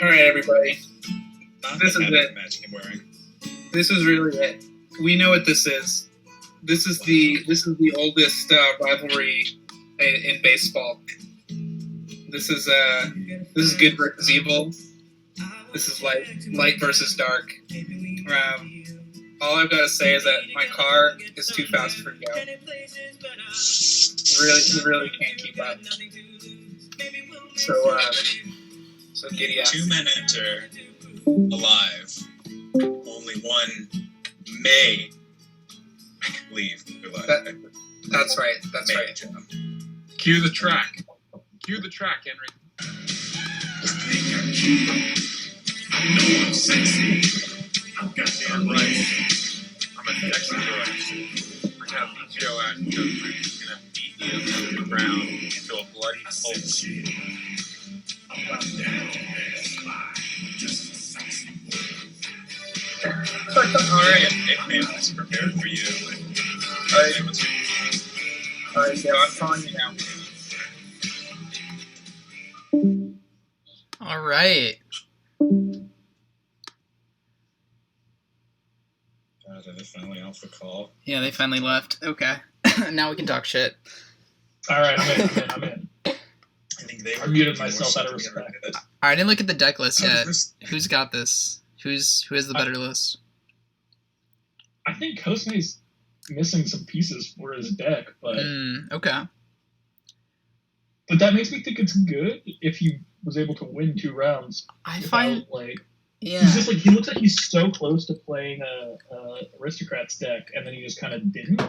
All right, everybody. Not This the is hat it. I'm imagining him wearing. This is really it. We know what this is. This is the oldest rivalry in baseball. This is good versus evil. This is light versus dark. All I've got to say is that my car is too fast for Joe. You really can't keep up. So giddy up. 2 men enter alive. Only one may leave alive. That's right. That's right. Joe. Cue the track. Cue the track, Henry. I know I'm sexy. I'm goddamn right. I'm a sexy boy. I gotta beat Joe out and Joe's gonna beat you to the ground into a bloody pulp. I'm down there. Just a sexy boy. Alright, nickname is prepared for you. Alright, Joe, I'm calling you now. All right. God, are they finally off the call? Yeah, they finally left. Okay. Now we can talk shit. All right, I'm in. I think they I muted myself out of respect. I didn't look at the deck list yet. Who's got this? Who has the better list? I think Cosme's missing some pieces for his deck, but Okay. But that makes me think it's good if he was able to win 2 rounds. I find he's just he looks like he's so close to playing a Aristocrats deck, and then he just kind of didn't.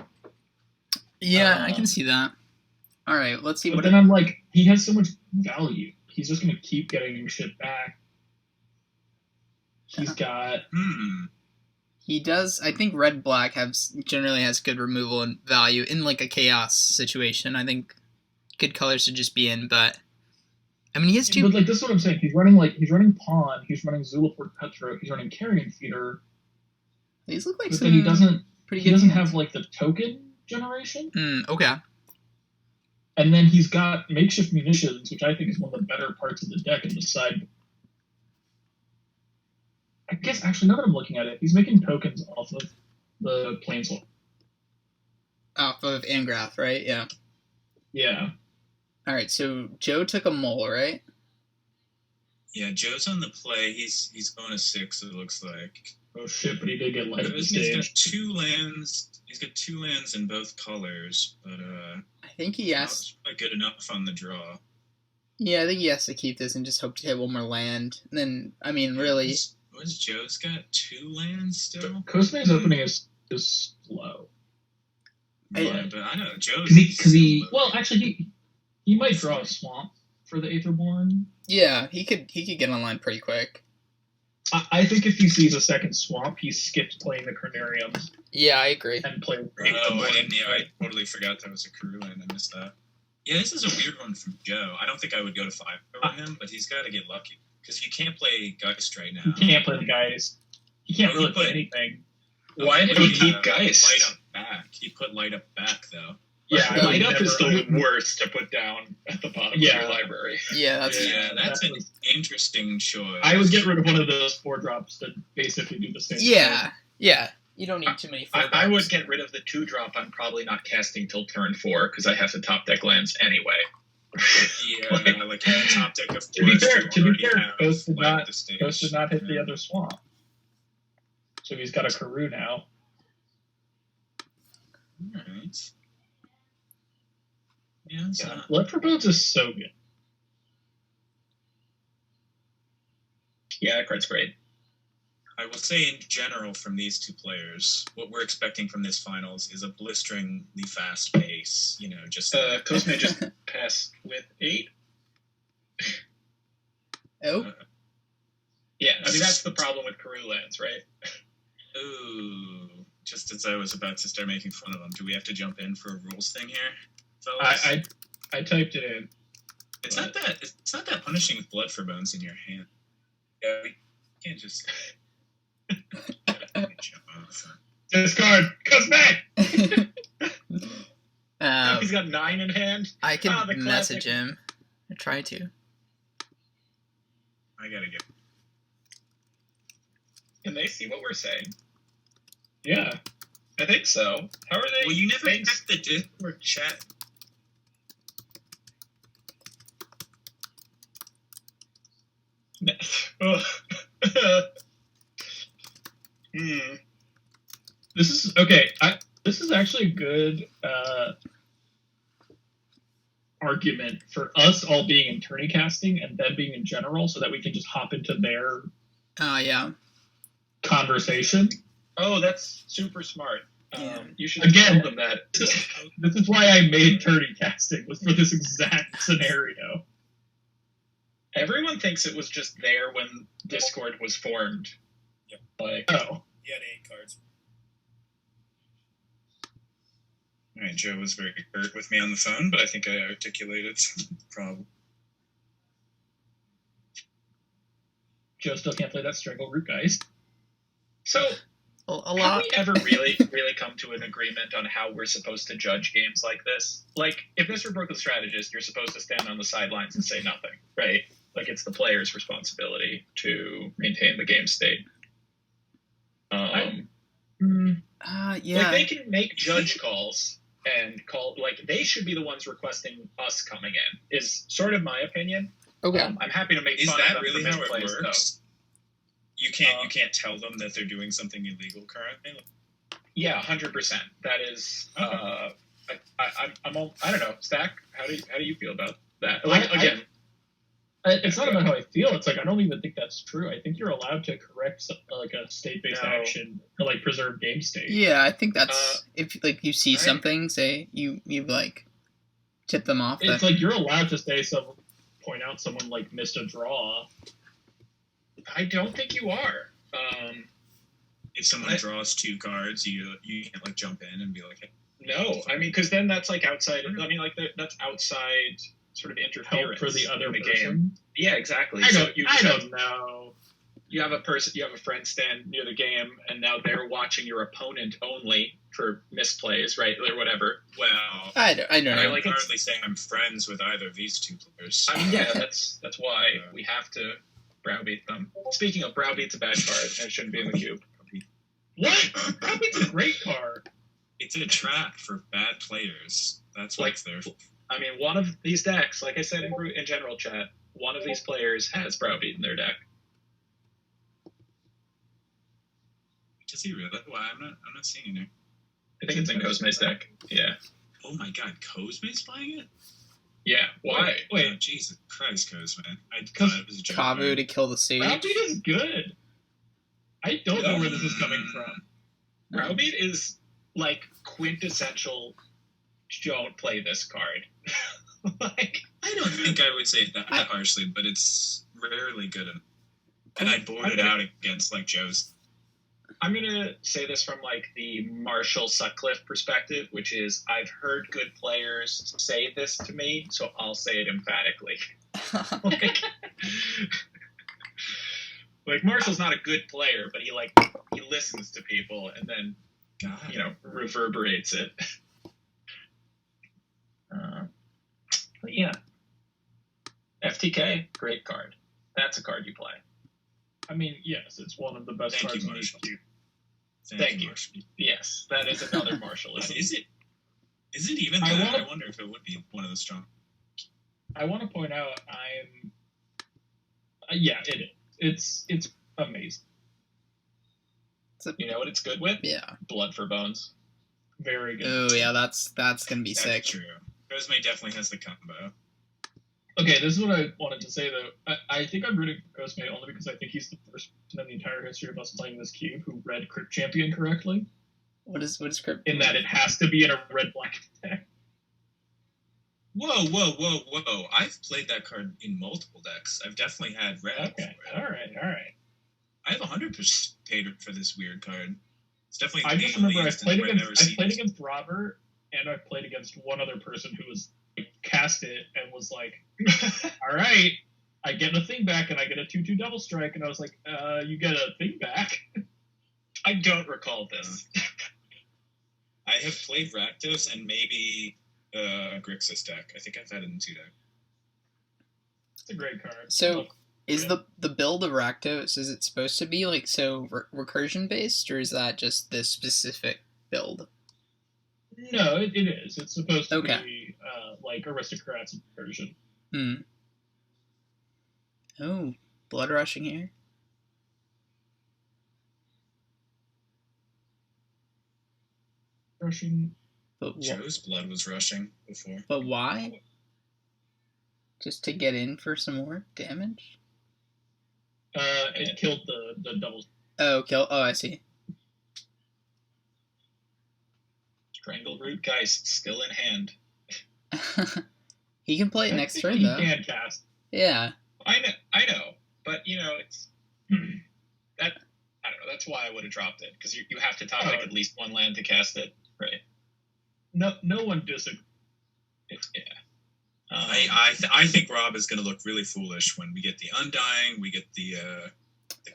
Yeah, I can see that. All right, let's see. But then I'm like, he has so much value. He's just gonna keep getting shit back. He's got. He does. I think red black generally has good removal and value in like a chaos situation. I think good colors should just be in, but I mean he has 2. But this is what I'm saying. He's running Pawn. He's running Zulaport Cutthroat. He's running Carrion Feeder. These look like but some. Then he doesn't. Pretty he good doesn't have the token generation. Okay. And then he's got makeshift munitions, which I think is one of the better parts of the deck in the side. I guess, actually, now that I'm looking at it, he's making tokens off of the Planeswalker. Off of Angrath, right? Yeah. Yeah. All right, so Joe took a mole, right? Yeah, Joe's on the play. He's going to 6, it looks like. Oh shit, but he did get light up the He's got stage. 2 lands. He's got 2 lands in both colors, but I think he has. not good enough on the draw. Yeah, I think he has to keep this and just hope to hit one more land. And then, I mean, really. What's Joe's got 2 lands still? Cosme's opening is slow. But I don't know. Joe's Because he well, actually, he might draw a swamp for the Aetherborn. Yeah, he could get online pretty quick. I think if he sees a second swamp, he skips playing the Carnariums. Yeah, I agree. And play. I totally forgot that was a crew land. I missed that. Yeah, this is a weird one from Joe. I don't think I would go to 5 over him, but he's got to get lucky because you can't play Geist right now. He can't play the Geist. He can't really play anything. Why did he keep Geist? Light up back. He put light up back though. Yeah, light up is the worst to put down at the bottom of your library. Yeah, that's an interesting choice. I would get rid of one of those 4-drops that basically do the same. Yeah. You don't need too many 4-drops. I would get rid of the 2-drop. I'm probably not casting till turn 4 because I have to top deck lands anyway. Yeah, like top deck of To be fair, Ghost did not hit the other swamp, so he's got a Karoo now. All right. Yeah, Blood for Bones is so good. Yeah, that card's great. I will say in general from these 2 players, what we're expecting from this finals is a blisteringly fast pace. You know, just Cosme just passed with 8. Oh. Yeah, I mean that's the problem with Karoo lands, right? Ooh, just as I was about to start making fun of them, do we have to jump in for a rules thing here, fellas? I typed it in. It's not that punishing with Blood for Bones in your hand. Yeah, we can't just. Discard Cosme. He's got 9 in hand. I can message him. I try to. I gotta get Can they see what we're saying? Yeah. I think so. How are they? Well, you never checked the Discord chat. This is okay. This is actually a good argument for us all being in tourney casting and them being in general, so that we can just hop into their conversation. Oh, that's super smart. You should Again, tell them that. This is why I made tourney casting, was for this exact scenario. Everyone thinks it was just there when Discord was formed. Yep. Like, oh. He had 8 cards. All right, Joe was very curt with me on the phone, but I think I articulated some problem. Joe still can't play that Strangle Root, guys. So, a have lot. we ever really come to an agreement on how we're supposed to judge games like this? Like, if this were Brooklyn Strategist, you're supposed to stand on the sidelines and say nothing, right? Like, it's the player's responsibility to maintain the game state. Yeah. Like, they can make judge calls and they should be the ones requesting us coming in, is sort of my opinion. Okay. I'm happy to make Is fun of that them really for how it misplays, works? You can't tell them that they're doing something illegal currently. Yeah, 100%. That is. I don't know. Stack. How do you feel about that? Like, again, it's not about how I feel. It's like I don't even think that's true. I think you're allowed to correct a state-based action to like preserve game state. Yeah, I think that's if like you see something, say you like tip them off. It's like you're allowed to point out someone like missed a draw. I don't think you are. If someone draws 2 cards, you can't like jump in and be like, hey. No, I mean, because then that's like outside. I mean, like that's outside sort of interference for the other in the person. Game. Yeah, exactly. I don't know. You have a friend stand near the game, and now they're watching your opponent only for misplays, right, or whatever. Well, I don't know. I'm hardly saying I'm friends with either of these 2 players. I mean, yeah, that's why we have to browbeat them. Speaking of, browbeat's a bad card, and it shouldn't be in the cube. What? Browbeat's a great card. It's a trap for bad players. That's what it's there for. I mean, one of these decks, like I said in general chat, one of these players has browbeat in their deck. Does he really? Well, I'm not seeing it. I think it's in Cosme's deck. Yeah. Oh my God, Cosme's playing it? Yeah. Why? Wait. Oh, Jesus Christ, Cosme. I thought it was a joke. Kavu to kill the stage. Browbeat is good. I don't know where this is coming from. Browbeat is like quintessential. Don't play this card. Like, I don't think I would say it that harshly, but it's rarely good enough. And I board it out against like Joe's. I'm gonna say this from like the Marshall Sutcliffe perspective, which is I've heard good players say this to me, so I'll say it emphatically. Like Marshall's not a good player, but he listens to people and then reverberates it. But yeah, FTK, great card. That's a card you play. I mean, yes, it's one of the best cards in the queue. Thank you. Yes, that is another Marshall. Is it even that? I wonder if it would be one of the strong. I want to point out I'm. Yeah, it is. It's amazing. You know what it's good with? Yeah. Blood for Bones. Very good. Oh yeah, that's gonna be sick. True. Cosme definitely has the combo. Okay, this is what I wanted to say though. I think I'm rooting for Cosme only because I think he's the first person in the entire history of us playing this cube who read Crypt Champion correctly. What is Crypt? In that it has to be in a red-black deck. Whoa. I've played that card in multiple decks. I've definitely had red. Okay, alright. I have 100% paid for this weird card. It's definitely. I just remember I've played against Robert, and I've played against one other person who was cast it and was like, alright, I get a thing back and I get a 2/2 double strike, and I was like, you get a thing back? I don't recall this. I have played Rakdos and maybe Grixis deck. I think I've had it in 2 decks. It's a great card. So Is the build of Rakdos, is it supposed to be like so recursion based, or is that just this specific build? No, it is. It's supposed to Okay. be like Aristocrats version. Oh, blood rushing here. Rushing. But Joe's blood was rushing before. But why? Just to get in for some more damage? It killed the double. Oh, I see. Strangle Root, guys, still in hand. He can play it next turn, though. He can cast. Yeah. I know, but it's that. I don't know. That's why I would have dropped it, because you have to top like at least one land to cast it, right? No one disagrees. Yeah. I think Rob is going to look really foolish when we get the Undying, we get the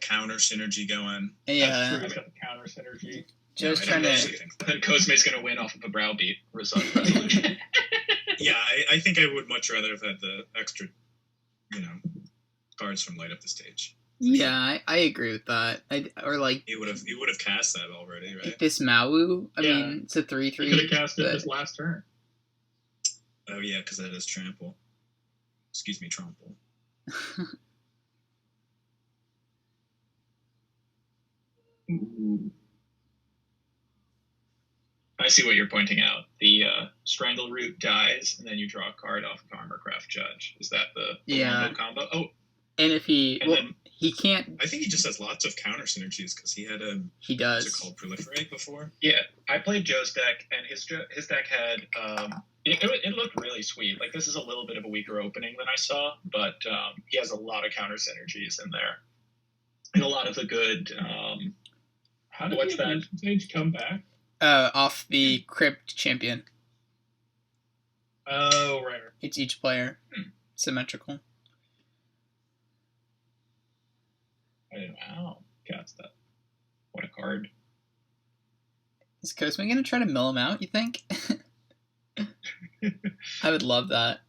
counter synergy going. Yeah. That's true. He's got the counter synergy. Joe's trying to. Then Cosme's going to win off of a browbeat resolution. Yeah, I think I would much rather have had the extra, cards from Light Up the Stage. Yeah, I agree with that. Or like He would have cast that already, right? this Mawu. I mean, it's a 3/3. He could have cast it his last turn. Oh yeah, because that is trample. Excuse me, trample. I see what you're pointing out. The Strangle Root dies, and then you draw a card off of Armorcraft Judge. Is that the combo? Oh, and if he he can't. I think he just has lots of counter synergies because he had He what's does. it called, Proliferate before. yeah. I played Joe's deck, and his deck had it looked really sweet. Like, this is a little bit of a weaker opening than I saw, but he has a lot of counter synergies in there, and a lot of the good. How did What's the that? Stage come back? Off the Crypt Champion. Oh, right. It's each player. Symmetrical. I didn't know. Cast that. What a card. Is Cosme gonna try to mill him out, you think? I would love that.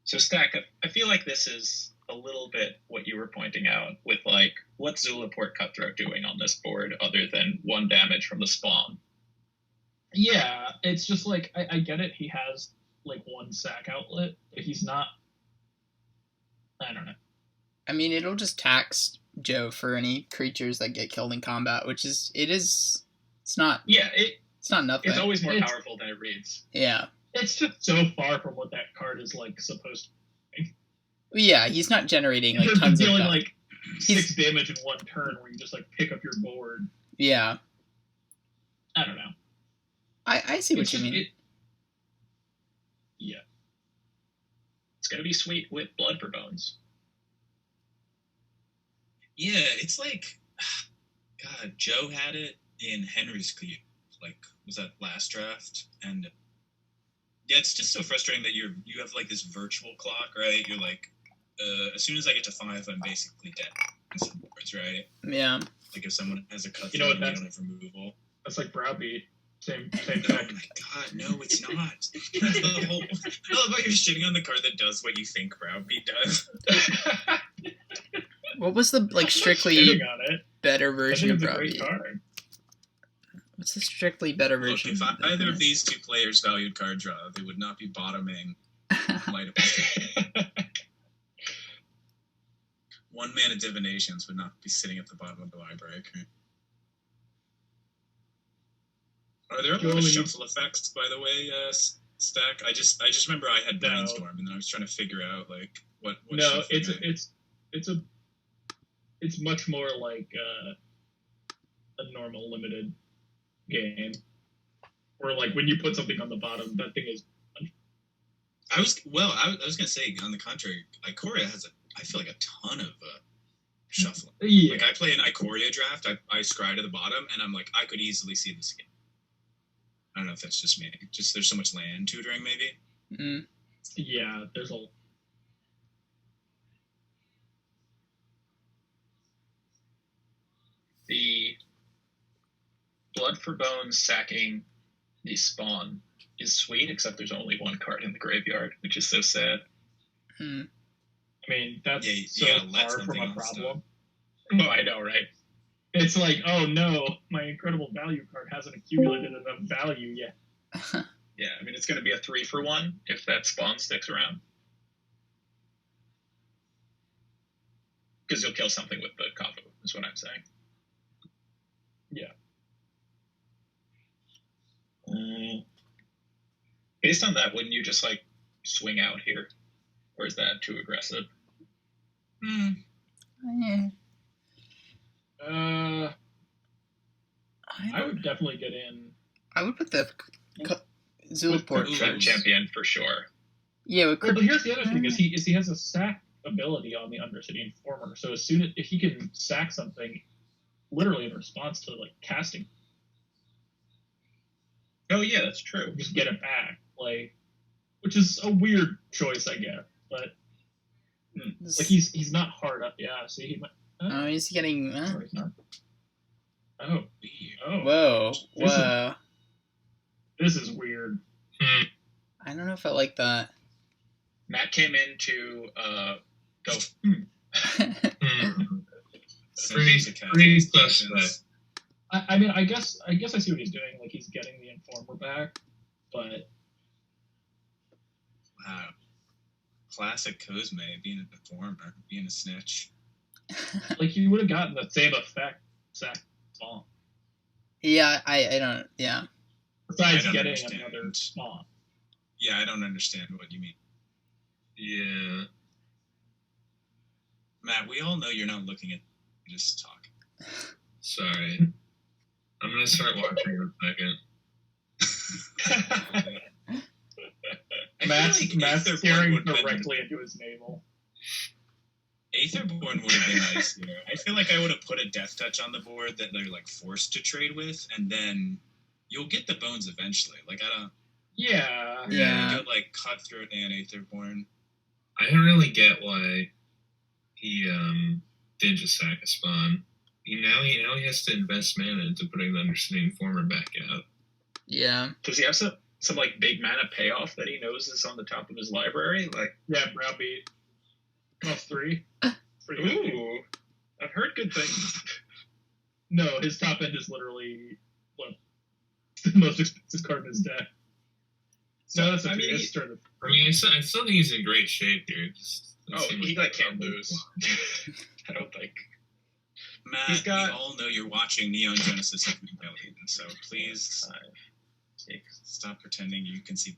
So, Stack, I feel like this is a little bit what you were pointing out with, like, what's Zulaport Cutthroat doing on this board other than 1 damage from the spawn? Yeah, it's just like, I get it. He has, like, 1 sack outlet, but he's not... I don't know. I mean, it'll just tax Joe for any creatures that get killed in combat, which is... It's not... Yeah, It's not nothing. it's always more powerful than it reads. Yeah. It's just so far from what that card is, like, supposed to. Yeah, he's not generating, like, He's tons of... dealing, stuff. like, 6 damage in 1 turn where you just, like, pick up your board. Yeah. I don't know. I see what It's you just- mean. Yeah. It's going to be sweet with Blood for Bones. Yeah, it's like, God, Joe had it in Henry's Cube. Like, was that last draft? And yeah, it's just so frustrating that you have like this virtual clock, right? You're like, as soon as I get to 5, I'm basically dead. In some boards, right? Yeah. Like if someone has a cut You know what, and they that's- don't have removal. That's like Browbeat. Same Oh deck. my God, no, it's not. The whole, I love how you're shitting on the card that does what you think Browbeat does. What was the, like, strictly Shitting on it. better I version think of it's a great Browbeat? card. What's the strictly better Look, version? if either of these 2 players valued card draw, they would not be bottoming Light Up. 1 mana divinations would not be sitting at the bottom of the library. Okay. Are there a lot of Only- shuffle effects, by the way, Stack? I just remember I had No. Brainstorm, and then I was trying to figure out like what No, shuffle it's much more like a normal limited game, or like when you put something on the bottom, that thing is. I was gonna say, on the contrary, Ikoria has I feel like a ton of shuffling. Yeah, Like I play an Ikoria draft, I scry to the bottom, and I'm like, I could easily see this again. I don't know if that's just me. Just there's so much land tutoring, maybe. yeah. There's a. The Blood for Bones sacking the spawn is sweet, except there's only one card in the graveyard, which is so sad. Hmm. I mean, that's you so gotta let far from something a else problem. Oh, I know, right? It's like, oh no, my incredible value card hasn't accumulated enough value yet. Yeah, I mean, it's going to be a 3-for-1 if that spawn sticks around. Because you'll kill something with the Kavu, is what I'm saying. Yeah. Based on that, wouldn't you just, like, swing out here? Or is that too aggressive? Yeah. I would definitely get in. I would put the Zulaport Trap champion for sure. Yeah, with But here's the other thing: is he has a sack ability on the Undercity Informer. So as soon as if he can sack something, literally in response to like casting, Oh yeah, that's true. just get it back, like, which is a weird choice, I guess. But like he's not hard up. Yeah, see, he might. Oh, he's getting. Sorry, he's not. Oh. Whoa. Whoa. This is weird. I don't know if I like that. Matt came in to go. Pretty suspect. I mean, I guess I see what he's doing. Like he's getting the Informer back, but wow, classic Cosme being an Informer, being a snitch. like he would have gotten the same effect. Sack spawn. Yeah, I don't. Yeah. Besides I don't getting understand. another spawn. Yeah, I don't understand what you mean. Yeah. Matt, we all know you're not looking at just talking. Sorry. I'm gonna start watching in a second. Matt's Aetherborn staring would have been- directly into his navel. Aetherborn would have been nice here. I feel like I would have put a Death Touch on the board that they're like forced to trade with, and then you'll get the bones eventually. Like I don't. Yeah. Yeah. You go like Cutthroat and Aetherborn. I don't really get why he did just sack a spawn. He has to invest mana into putting the Undercity Informer back out. Yeah. Does he have some like big mana payoff that he knows is on the top of his library? Like, Yeah, Browbeat. +3. Pretty good. ooh, I've heard good things. No, his top end is literally the most expensive card in his deck. No, that's I mean, his turn. I mean, I still think he's in great shape here. He like can't lose. I don't think. Matt, He's got- we all know you're watching Neon Genesis Evangelion, so please 5, 6. stop pretending you can see.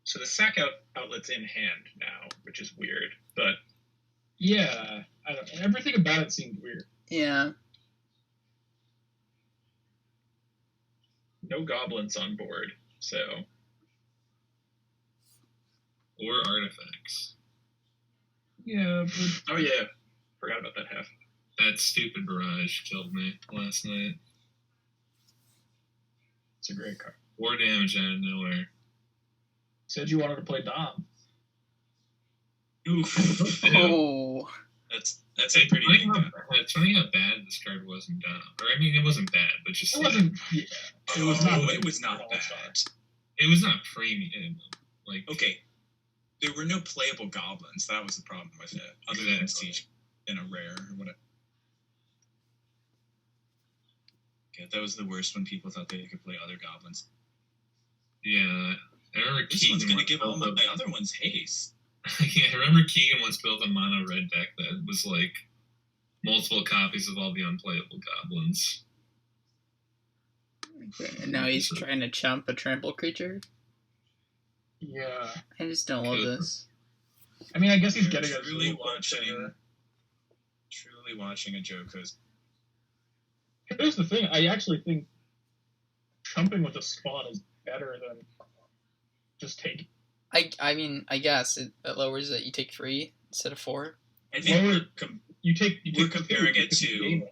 So the sack outlet's in hand now, which is weird, but Yeah, I don't. Everything about it seemed weird. Yeah. no goblins on board. So Or artifacts. Yeah, but oh yeah, forgot about that half. That stupid barrage killed me last night. it's a great card. 4 damage out of nowhere. Said you wanted to play Dom. Oof. Oh. That's a pretty big guy. It's funny how bad this card was in Dom. Or, I mean, it wasn't bad, but just It like, wasn't. Yeah, it was not. It was not All-Star. bad. it was not premium. Like, Okay, there were no playable goblins. That was the problem with it, other than Siege in a rare or whatever. Okay, that was the worst when people thought they could play other goblins. yeah. I remember This Keegan one's gonna once give all built my other ones haste. yeah, I remember Keegan once built a mono red deck that was like multiple copies of all the unplayable goblins. And now he's trying to chump a trample creature. Yeah. I just don't love this. I mean, I guess he's getting a Truly Zulaport watching, there. a Joko's. Here's the thing. I actually think chumping with a spawn is better than just taking. I mean, I guess it lowers it. You take 3 instead of 4. I think Lower- we're You take. We're comparing it to- game.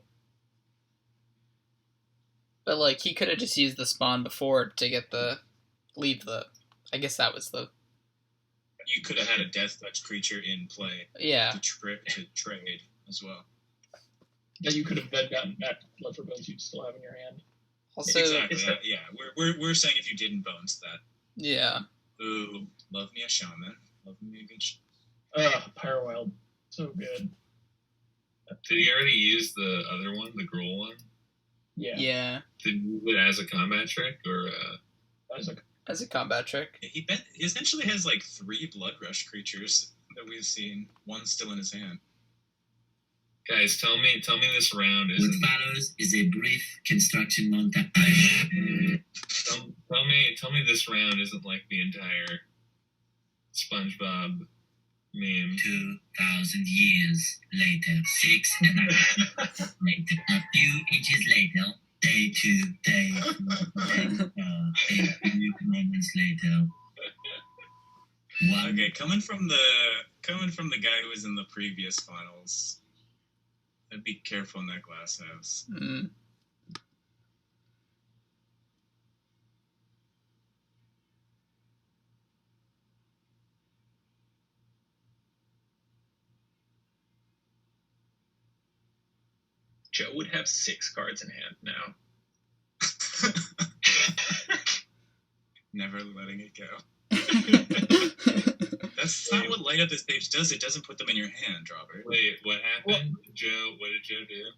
But like he could have just used the spawn before to get leave the. I guess that was the. you could have had a Death Touch creature in play Yeah. to trade as well. that you could have then gotten back to Blood for Bones you'd still have in your hand. Also, Exactly. Yeah, we're saying if you didn't bones that. yeah. Ooh, love me a shaman. Love me a good Pyrowild. So good. Did he already use the other one, the Gruul one? Yeah. Yeah. Did he use it as a combat trick or? As a combat trick. He essentially has like 3 Blood Rush creatures that we've seen. One's still in his hand. Guys, tell me this round What isn't. follows is a brief construction montage. Tell me this round isn't like the entire SpongeBob meme. 2,000 years later, 6.5 later, a few inches later, day 2, day 8 moments later. One. Okay, coming from the guy who was in the previous finals. I'd be careful in that glass house. Mm. Joe would have 6 cards in hand now. Never letting it go. That's not what Light Up the Stage does. It doesn't put them in your hand, Robert. Wait, what happened? What did Joe do?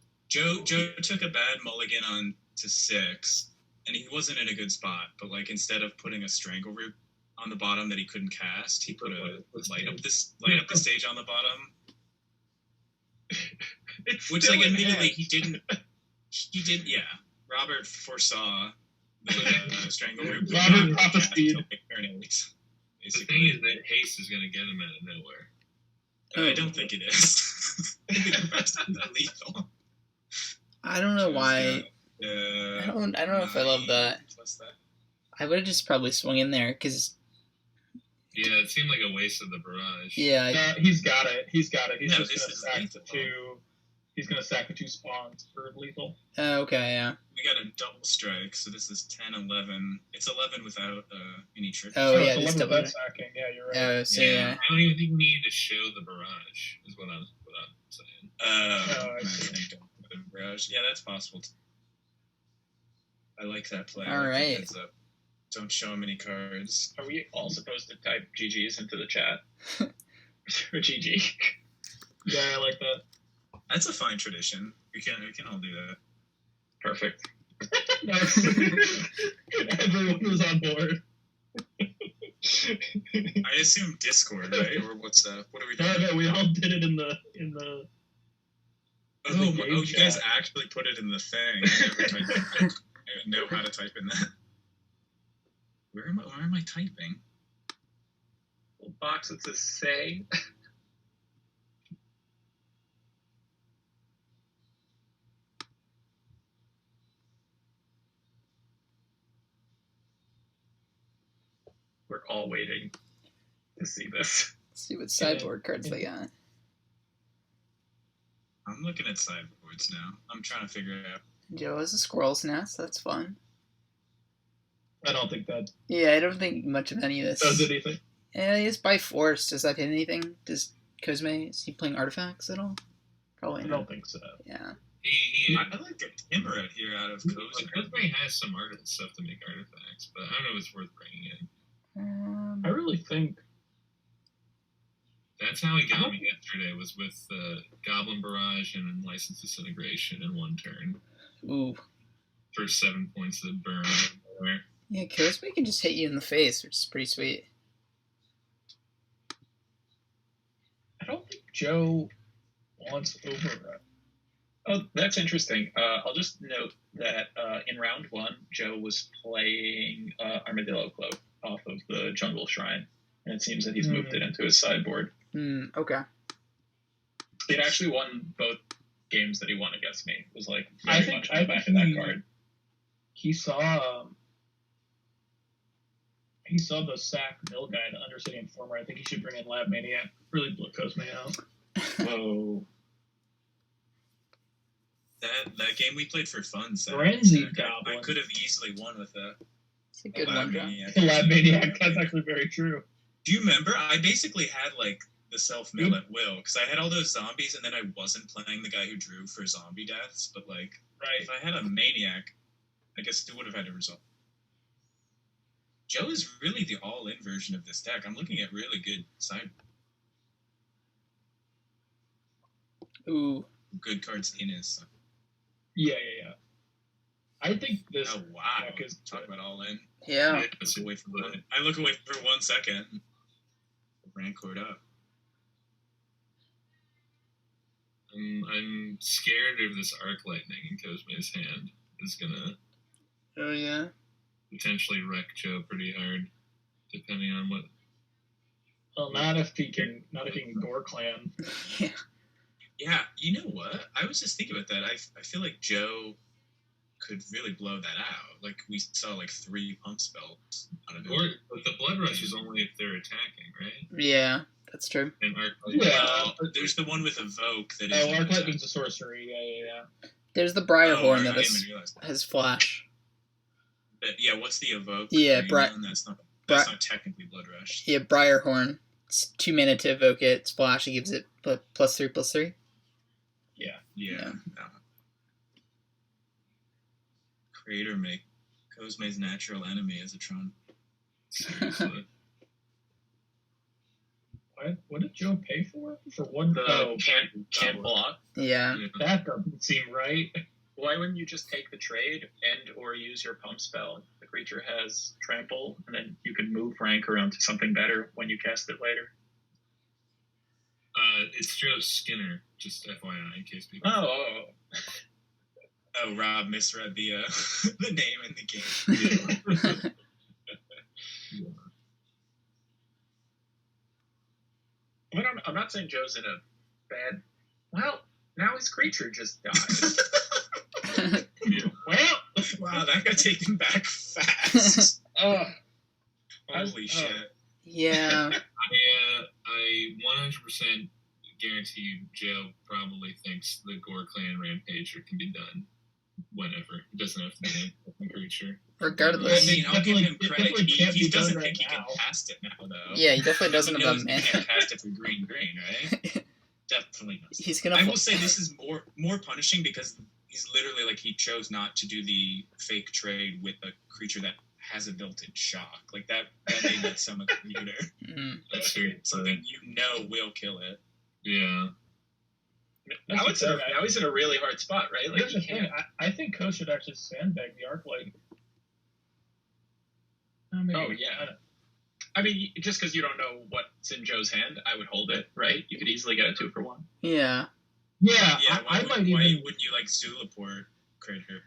Joe took a bad mulligan on to 6, and he wasn't in a good spot. But like instead of putting a Strangle Root on the bottom that he couldn't cast, he put a Light Up the Stage on the bottom. Which like admittedly he didn't. Yeah, Robert foresaw the Strangle Root. Robert prophesied. The thing is that haste is going to get him out of nowhere. I don't think it is. I think the rest is lethal. I don't know why. I don't know if I love that. What's that? I would have just probably swung in there because. Yeah, it seemed like a waste of the barrage. Yeah. He's got it. He's just going to sack lethal. the 2. He's going to sack the 2 spawns for lethal. Okay, yeah. We got a double strike, so this is 10, 11. It's 11 without any trick. Oh, yeah, it's just 11 double. without sacking. Yeah, you're right. Oh, so yeah. I don't even think we need to show the barrage, is what I'm saying. I see. Yeah, that's possible. I like that play. All right. Heads up. Don't show him any cards. Are we all supposed to type GGs into the chat? Or GG? Yeah, I like that. That's a fine tradition. We can all do that. Perfect. Everyone was on board. I assume Discord, right? Or what's that? What are we doing? No, we all did it in the. You guys actually put it in the thing. I never typed it. I don't even know how to type in that. Where am I typing? Little box that says say. We're all waiting to see this. Let's see what sideboard cards they got. I'm looking at sideboards now. I'm trying to figure it out. Joe has a squirrel's nest. That's fun. I don't think that Yeah, I don't think much of any of this. does anything. Yeah, he is by force. Does that hit anything? Does Cosme, is he playing artifacts at all? Probably I not. don't think so. Yeah. I like a Timber out here out of Cosme. Cosme has some stuff to make artifacts, but I don't know if it's worth bringing in. I really think That's how he got me yesterday, was with Goblin Barrage and License Disintegration in one turn. Ooh. For 7 points of burn. Yeah, Cosme can just hit you in the face, which is pretty sweet. I don't think Joe wants Overrun. Oh, that's interesting. I'll just note that in round 1, Joe was playing Armadillo Cloak off of the Jungle Shrine, and it seems that he's moved it into his sideboard. Okay. It actually won both games that he won against me. It was like I very think much on the back of that card. He saw the sack mill guy, the Undercity Informer. I think he should bring in Lab Maniac. Really blew Cosme out. Whoa. That game we played for fun, so Frenzied I Goblin. could have easily won with that. It's a good Lab one, John. Maniac. Lab Maniac, that's actually very true. Do you remember? I basically had like the self-mill at will, because I had all those zombies, and then I wasn't playing the guy who drew for zombie deaths, but, like, if I had a maniac, I guess it would have had to resolve. Joe is really the all-in version of this deck. I'm looking at really good side. Ooh. Good cards in his side. Yeah. I think this Oh, wow. deck is Talk about all-in. Yeah. I look away for 1 second. Rancor up. I'm scared of this arc lightning in Cosme's hand is gonna Oh yeah. potentially wreck Joe pretty hard, depending on what. Well, not if he can Gore Clan. Yeah. Yeah, you know what? I was just thinking about that. I feel like Joe could really blow that out. Like, we saw, like, 3 pump spells out of it. Or but the blood rush is only if they're attacking, right? Yeah, that's true. And arc Well, there's the one with Evoke that is. Oh, Arc Lightning's a sorcery. Yeah. There's the Briarhorn I that didn't even realize that. has flash. But, yeah, what's the Evoke? Yeah, green one? That's not technically Blood Rush. Yeah, Briarhorn. It's 2 mana to evoke it. Splash. It gives it +3/+3. Yeah. Creator make Cosme's natural enemy as a Tron. seriously. What did Joe pay for one? The can't block. Yeah. That doesn't seem right. Why wouldn't you just take the trade and or use your pump spell? The creature has trample, and then you can move Rancor onto something better when you cast it later. It's Joe Skinner, just FYI, in case people. Oh. Oh, Rob misread the the name in the game. I mean, I'm not saying Joe's in a bad. Well, now his creature just died. Well, Wow, that got taken back fast. Holy shit. Yeah. I 100% guarantee Joe probably thinks the Gore Clan Rampager can be done whenever. It doesn't have to be a creature. Regardless. I mean, I'll give him credit. definitely can't He be done doesn't right think he can now. cast it now, though. Yeah, he definitely doesn't He have knows the he mana. can't cast it for green, right? Definitely knows. He's gonna. I will say this is more punishing because he's literally like he chose not to do the fake trade with a creature that has a built-in shock. Like that made that so much weirder. That's true. Something you know will kill it. Yeah. Now he's in a really hard spot, right? Like Here's the thing. I think Coach should actually sandbag the Arc Light. Oh, yeah. I mean, just because you don't know what's in Joe's hand, I would hold it, right? You could easily get a 2-for-1. Yeah. Yeah, Why why wouldn't you like Zulaport Crater?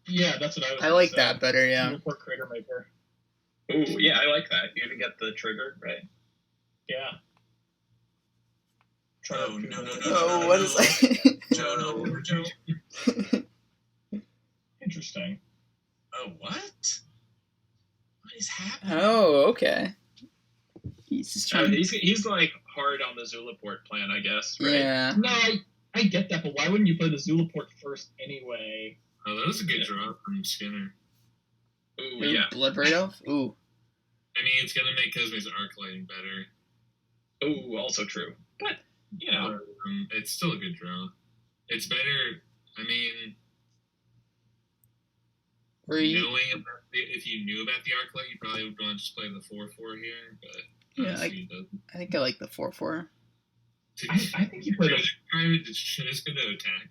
Yeah, that's what I was. I like that better. Yeah. Report Crater Maker. Ooh, yeah, I like that. You even get the trigger, right? Yeah. Oh, no. Oh, what is that? Joe. Interesting. Oh, what? What is happening? Oh, okay. He's just trying. He's like hard on the Zulaport plan, I guess, right? Yeah. No, I get that, but why wouldn't you play the Zulaport first anyway? Oh, that was a good draw from Skinner. Ooh, Ooh, yeah. Blood Right Elf? Ooh. I mean, it's gonna make Cosme's arc lighting better. Ooh, also true. But, you know. It's still a good draw. It's better. I mean, knowing about if you knew about the arc light, you probably would want to just play the 4/4 here. But Yeah, I think I like the 4/4. I think you played a. Is going to attack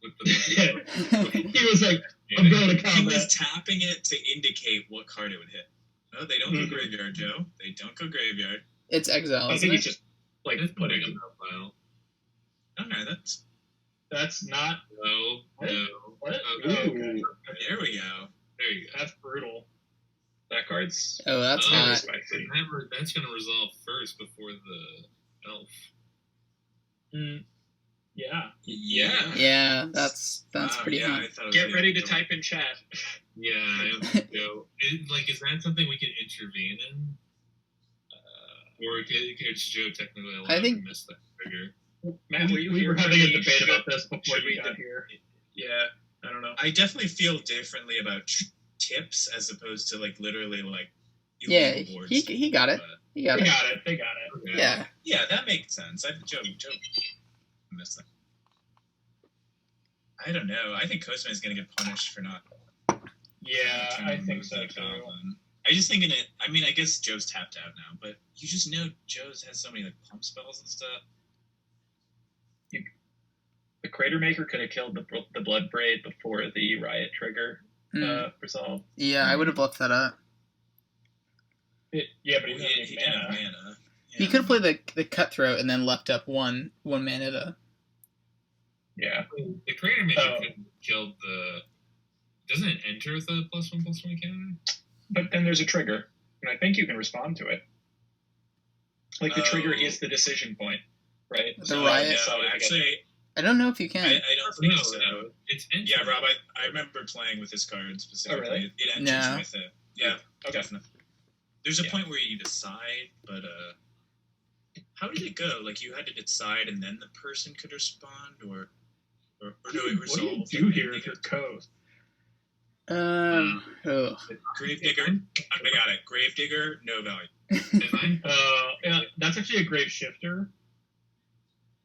with the. He was like, I'm going to He combat. was tapping it to indicate what card it would hit. No, they don't go graveyard, Joe. They don't go graveyard. It's exile, I isn't think it? he's just, like, putting him. File. No, That's not. No. What? Oh, Ooh, okay. there we go. There you go. that's brutal. That card's Oh, that's hot. spicy. That's going to resolve first before the elf. Yeah. Yeah. Yeah, that's pretty yeah, hot. I thought it was Get gonna ready go- to type in chat. Yeah, is that something we can intervene in? Or is Joe technically allowed I think- to miss that trigger? Matt, were you we here were for having a the debate should- about this before should we we got de- here. Yeah, I don't know. I definitely feel differently about tips as opposed to like literally like Yeah, leave the boards, he got it. but- He got They it. got it. They got it. Okay. Yeah. Yeah, that makes sense. Joe missed that. I don't know. I think Cosme is going to get punished for not. Yeah, I turning think so that too. goblin. I just think I guess Joe's tapped out now, but you just know Joe's has so many like pump spells and stuff. The Crater Maker could have killed the Blood Braid before the Riot trigger resolved. Yeah, I would have left that up. Yeah, but he He doesn't didn't have have mana. mana. He Yeah. could have played the Cutthroat and then left up one mana to. Yeah. The Creator Maker Oh. could have killed the. Doesn't it enter the +1/+1 counter? But then there's a trigger, and I think you can respond to it. Like, the trigger is the decision point, right? The So Riot- that's how No, we get- actually, I don't know if you I can. don't think No, so. no, it's enter. Yeah, Rob, I remember playing with this card specifically. Oh, really? It enters No. with it. Yeah, Okay. definitely. There's a Yeah. point where you decide, but how did it go? Like you had to decide, and then the person could respond, or no, it What do you resolved. do and here they with your got- code? Oh. Gravedigger. I got it. Gravedigger, no value. If I'm, Yeah, that's actually a grave shifter.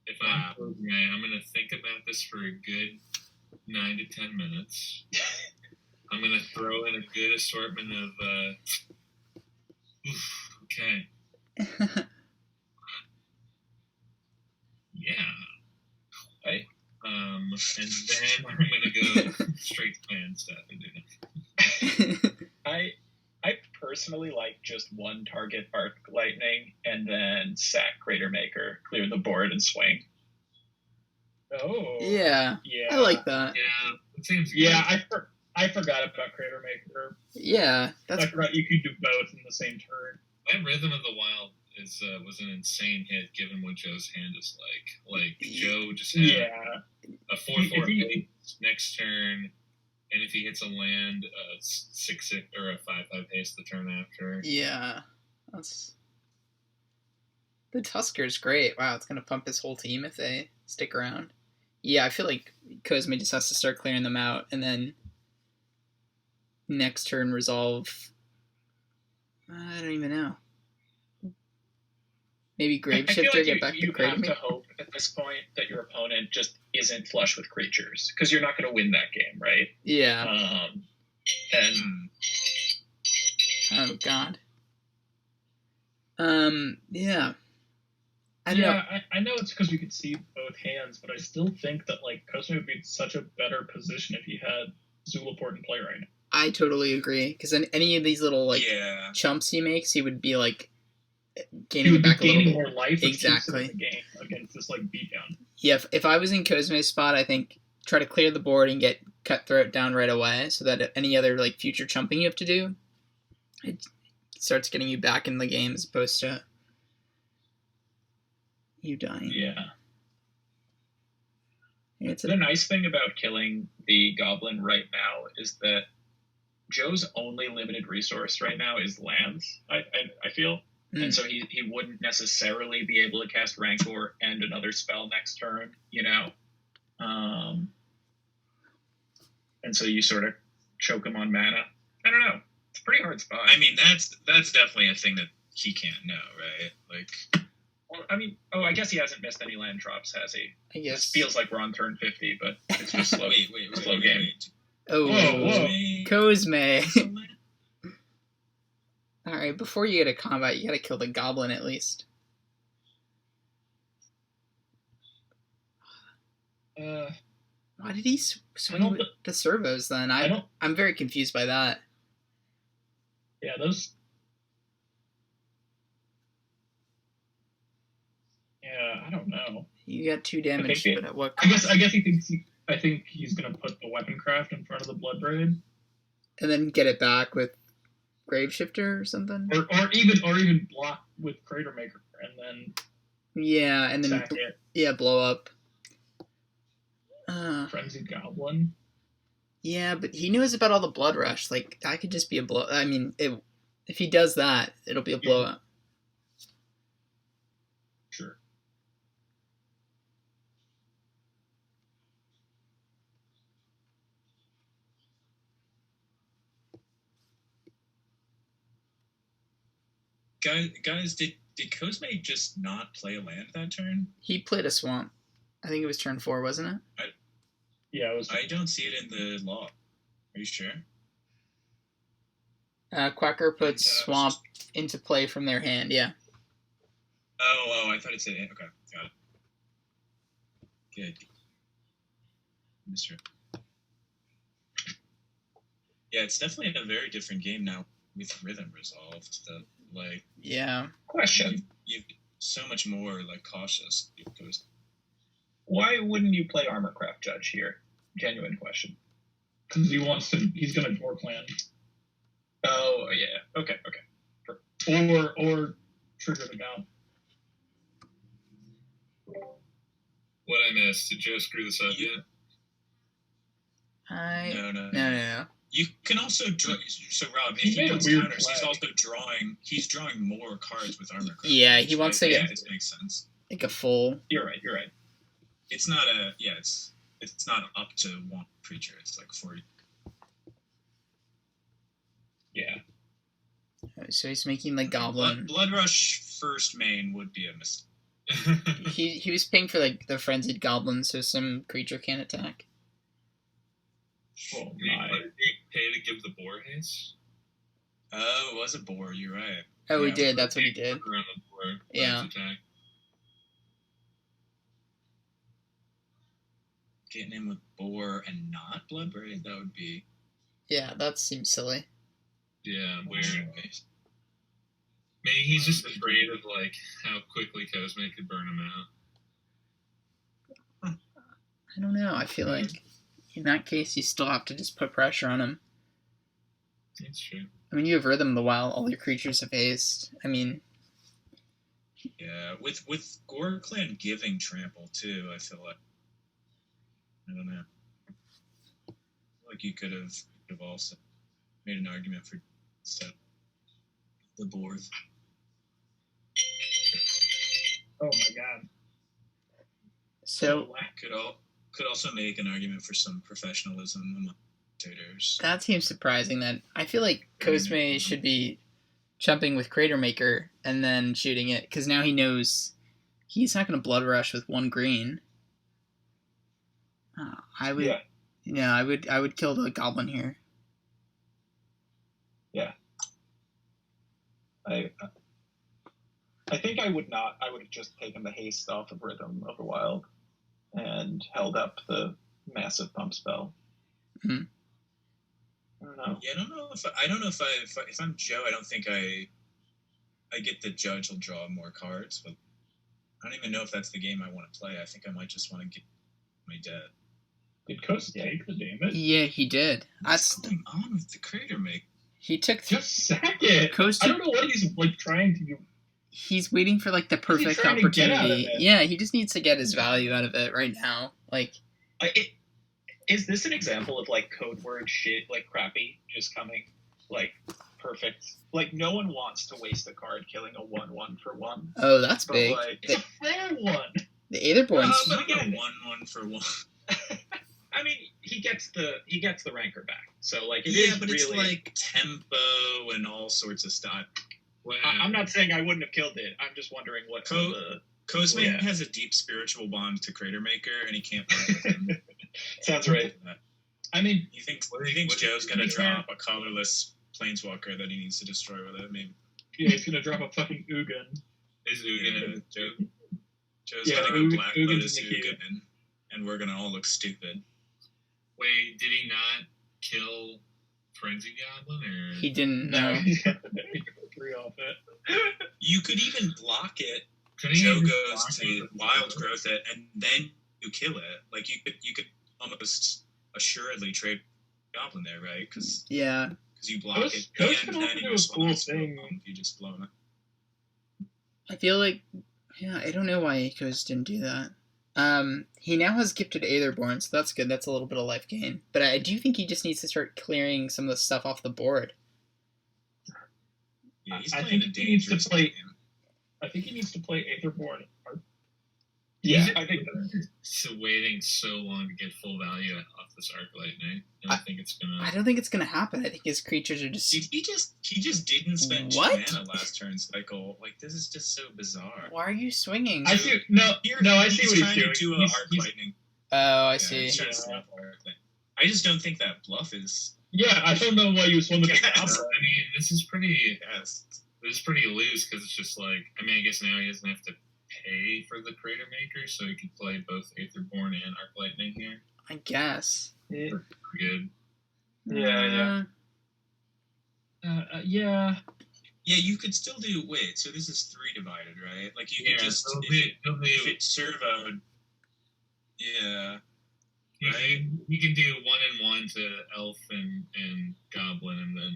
if I'm Cosme, I'm gonna think about this for a good 9 to 10 minutes. I'm gonna throw in a good assortment of. Okay. Yeah. Right. And then I'm gonna go straight to plan stuff and do that. I personally like just one target Arc Lightning, and then sack Crater Maker, clear the board, and swing. Oh. Yeah, Yeah. I like that. Yeah, it seems good. Yeah, I forgot about Crater Maker. Yeah, that's I forgot you could do both in the same turn. My Rhythm of the Wild was an insane hit given what Joe's hand is like. Like Joe just had Yeah. a 4/4 If he- haste next turn, and if he hits a land, 6/6 or a 5/5 haste the turn after. yeah. That's the Tusker's great. Wow, it's gonna pump his whole team if they stick around. Yeah, I feel like Cosme just has to start clearing them out, and then next turn resolve. I don't even know. Maybe Grave I feel Shifter, like get back to you Crater have to Maker. hope at this point that your opponent just isn't flush with creatures, because you're not going to win that game, right? Yeah. And Oh God. Yeah. I don't know. Yeah, I know it's because we could see both hands, but I still think that like Cosme would be in such a better position if he had Zulaport in play right now. I totally agree because any of these little like Yeah. chumps he makes, he would be like He gaining would it be back a little gaining bit. more life, which keeps him Exactly. in the game against this like beatdown. Yeah, if I was in Cosme's spot, I think try to clear the board and get Cutthroat down right away, so that any other like future chumping you have to do, it starts getting you back in the game as opposed to you dying. Yeah. It's the nice thing about killing the Goblin right now is that Joe's only limited resource right now is lands, I feel. And so he wouldn't necessarily be able to cast Rancor and another spell next turn, you know? And so you sort of choke him on mana. I don't know. It's a pretty hard spot. I mean, that's definitely a thing that he can't know, right? Like, Well, I mean, I guess he hasn't missed any land drops, has he? I guess. This feels like we're on turn 50, but it's just slow. wait, slow game. Oh, Whoa. Cosme. All right, before you get a combat, you gotta kill the goblin at least. Why did he swing don't with the servos then? I'm very confused by that. Yeah, those. Yeah, I don't know. You got 2 damage, think but at what I cost? guess he thinks I think he's gonna put the weapon craft in front of the blood braid, And then get it back with Grave Shifter or something. or even block with Crater Maker, and then Yeah, and then sack it. blow up. Frenzied Goblin. Yeah, but he knows about all the blood rush. Like that could just be a blow. I mean, if he does that, it'll be a blowout. Sure. Guys, did Cosme just not play a land that turn? He played a swamp. I think it was turn 4, wasn't it? Yeah, it was. I don't see it in the log. Are you sure? Quacker puts swamp into play from their hand, yeah. Oh, I thought it said it. Okay, got it. Good. Mr. Yeah, it's definitely a very different game now with rhythm resolved. That like Yeah. Question: you've so much more like cautious. Because why wouldn't you play Armorcraft Judge here? Genuine question. Because he wants to. He's going to door plan. Oh yeah. Okay. Or trigger the down. What I missed? Did Joe screw this up yet? No. You can also draw. So Rob, if He he made a wants weird counters, he's play. also drawing. He's drawing more cards with Armorcraft. Yeah, he wants to yeah, get it makes sense. like a full. You're right. It's not a It's not up to one creature. It's like 40. Yeah. So he's making like goblin. Blood Rush first main would be a mistake. He was paying for like the frenzied goblin, so some creature can't attack. Oh Did my. he pay to give the boar haste? Oh, it was a boar. You're right. Oh, he Yeah, did. That's what he did. Around the boar. Yeah. Attack. Getting in with boar and not Bloodbraid, that would be. Yeah, that seems silly. Yeah, weird. Maybe he's just afraid of like how quickly Cosme could burn him out. I don't know. I feel like in that case, you still have to just put pressure on him. That's true. I mean, you have Rhythm the while all your creatures have haste. I mean, Yeah, with Gore Clan giving trample too, I feel like. I don't know. I feel like you could have also made an argument for the board. Oh my god. so Could also make an argument for some professionalism among traders. that seems surprising. That I feel like Cosme should be jumping with Crater Maker and then shooting it, because now he knows he's not going to Blood Rush with 1 green. I would. Yeah, I would kill the goblin here. Yeah. I think I would not. I would have just taken the haste off of Rhythm of the Wild and held up the massive pump spell. Mm-hmm. I don't know. Yeah, I don't know if I'm Joe, I don't think I get the judge will draw more cards, but I don't even know if that's the game I want to play. I think I might just want to get my dead. Did Coast take the damage? Yeah, he did. What's going on with the Crater Maker? He took. Just sack it. Coast I don't know what he's like trying to do. He's waiting for like the perfect trying to get out of opportunity. it? Yeah, he just needs to get his value out of it right now. Like, Is this an example of like code word shit, like crappy, just coming like perfect? Like no one wants to waste a card killing a 1/1 for 1. oh, that's But big. like, It's a fair one. The Aetherborn's. but But again- again, 1/1 for 1. I mean, he gets the rancor back. So like it Yeah, is but really. it's like tempo and all sorts of stuff. Wow. I'm not saying I wouldn't have killed it. I'm just wondering what the Cosme Yeah. has a deep spiritual bond to Crater Maker, and he can't play with him. sounds right. I mean, He thinks What Joe's gonna yeah. drop a colorless planeswalker that he needs to destroy with it. Maybe yeah, he's gonna drop a fucking Ugin. Is Ugin Joe's Yeah, gonna go Ugin- Black Ugin's Lotus in the queue. Ugin, and we're gonna all look stupid. Wait, did he not kill Frenzy Goblin or He didn't No, know. he's got the -3 off it. You could even block it. Couldn't he Joe even goes block to it? wild growth it, and then you kill it. Like you could almost assuredly trade Goblin there, right? Because Yeah, you block Ghost- it, Ghost and can also then do you a just cool thing. You just blow it. I feel like. Yeah, I don't know why Echoes didn't do that. He now has gifted Aetherborn, so that's good. That's a little bit of life gain. But I do think he just needs to start clearing some of the stuff off the board. Yeah, he's I playing think a he needs to dangerous play- game. I think he needs to play Aetherborn Yeah, I think so waiting so long to get full value off this Arc Lightning. I don't think it's gonna. I don't think it's gonna happen. I think his creatures are just. He just didn't spend What? 2 mana last turn cycle. Like, this is just so bizarre. Why are you swinging? I see. No, I see what he's doing. To do a He's- Arc he's- Lightning. Oh, I Yeah, see. he's trying to snap Arc Lightning. I just don't think that bluff is. Yeah, I don't know why you swung with the Yes. goblin. I mean, this is pretty. Yes. This is pretty loose because it's just like. I mean, I guess now he doesn't have to pay for the Crater Maker, so he could play both Aetherborn and Arc Lightning here. I guess. Pretty good. Yeah. Yeah. Yeah, you could still do. Wait, so this is 3 divided, right? Like, you could just. If it servoed. Yeah. Right? You can do 1/1 to Elf and Goblin, and then.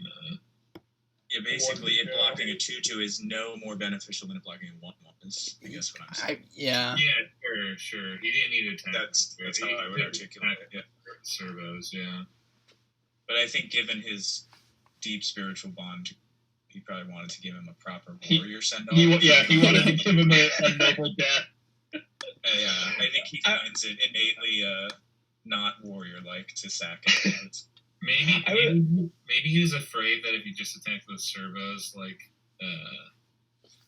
Yeah, basically, it blocking a 2/2 is no more beneficial than it blocking a 1/1. Is, I guess, what I'm saying. Yeah. Yeah, sure. He didn't need to attack. That's how I would articulate it. Yeah. Servos, yeah. But I think, given his deep spiritual bond, he probably wanted to give him a proper He- warrior send off. He wanted to give him a noble death. Yeah, I think he finds it innately not warrior-like to sack it. Maybe he was afraid that if he just attacked those servos, like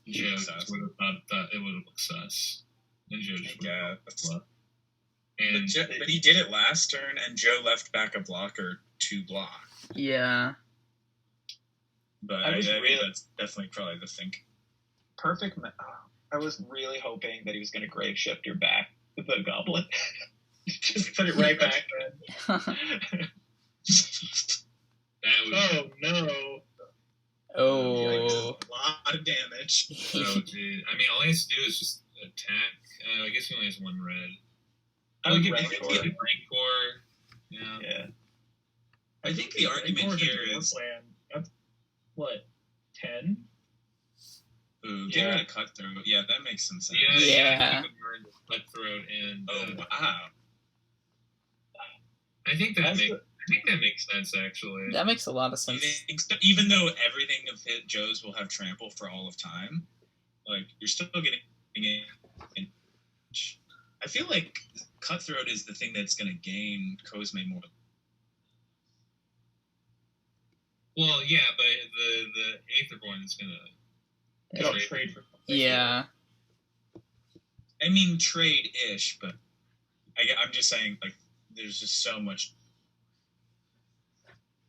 Joe would have thought it would have looked sus. And Joe just would have bluff. And But he did it last turn, and Joe left back a blocker to block. Yeah. But I was think really- that's definitely probably the think. Perfect. I was really hoping that he was going to grave shift your back with the goblin. Just put it right back. that was Oh no. Oh. A lot of damage. so, dude. I mean, all he has to do is just attack. I guess he only has 1 red. I would give Rancor. Rancor. Yeah. Yeah. I think the argument here is... That's what, 10? Ooh, Yeah. give it a cutthroat. Yeah, that makes some sense. Yeah. Cutthroat and. Oh, wow. I think that That's makes sense actually. That makes a lot of You sense. think so? Even though everything of hit Joe's will have trample for all of time, like, you're still getting it. I feel like cutthroat is the thing that's going to gain Cosme more. Well, yeah, but the Aetherborn is gonna. It'll trade for. Yeah. I mean, trade-ish, but I'm just saying, like, there's just so much.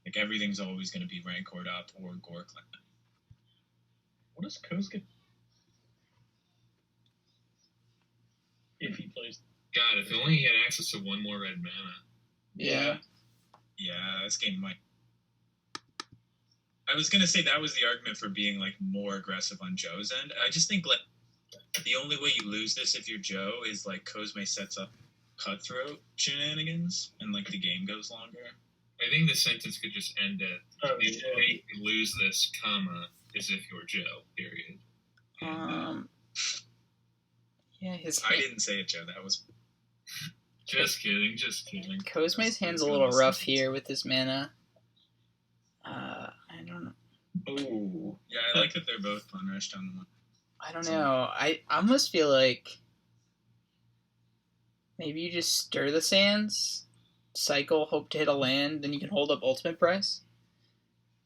Like, everything's always going to be Rancored up or Gorkland. What does Coase get? If he plays. God, if only he had access to 1 more red mana. Yeah. Yeah, this game might. I was going to say that was the argument for being, like, more aggressive on Joe's end. I just think, like, the only way you lose this if you're Joe is, like, Cosme sets up cutthroat shenanigans and, like, the game goes longer. I think the sentence could just end at Oh, the yeah. way you lose this, comma, is if you're Joe, period. Yeah, his I didn't say it, Joe. That was. Just kidding, just kidding. Cosme's hand's a little rough here with his mana. I don't know. Ooh. Yeah, I like that they're both punished on the one. I don't know. I almost feel like maybe you just stir the sands, cycle, hope to hit a land, then you can hold up ultimate price.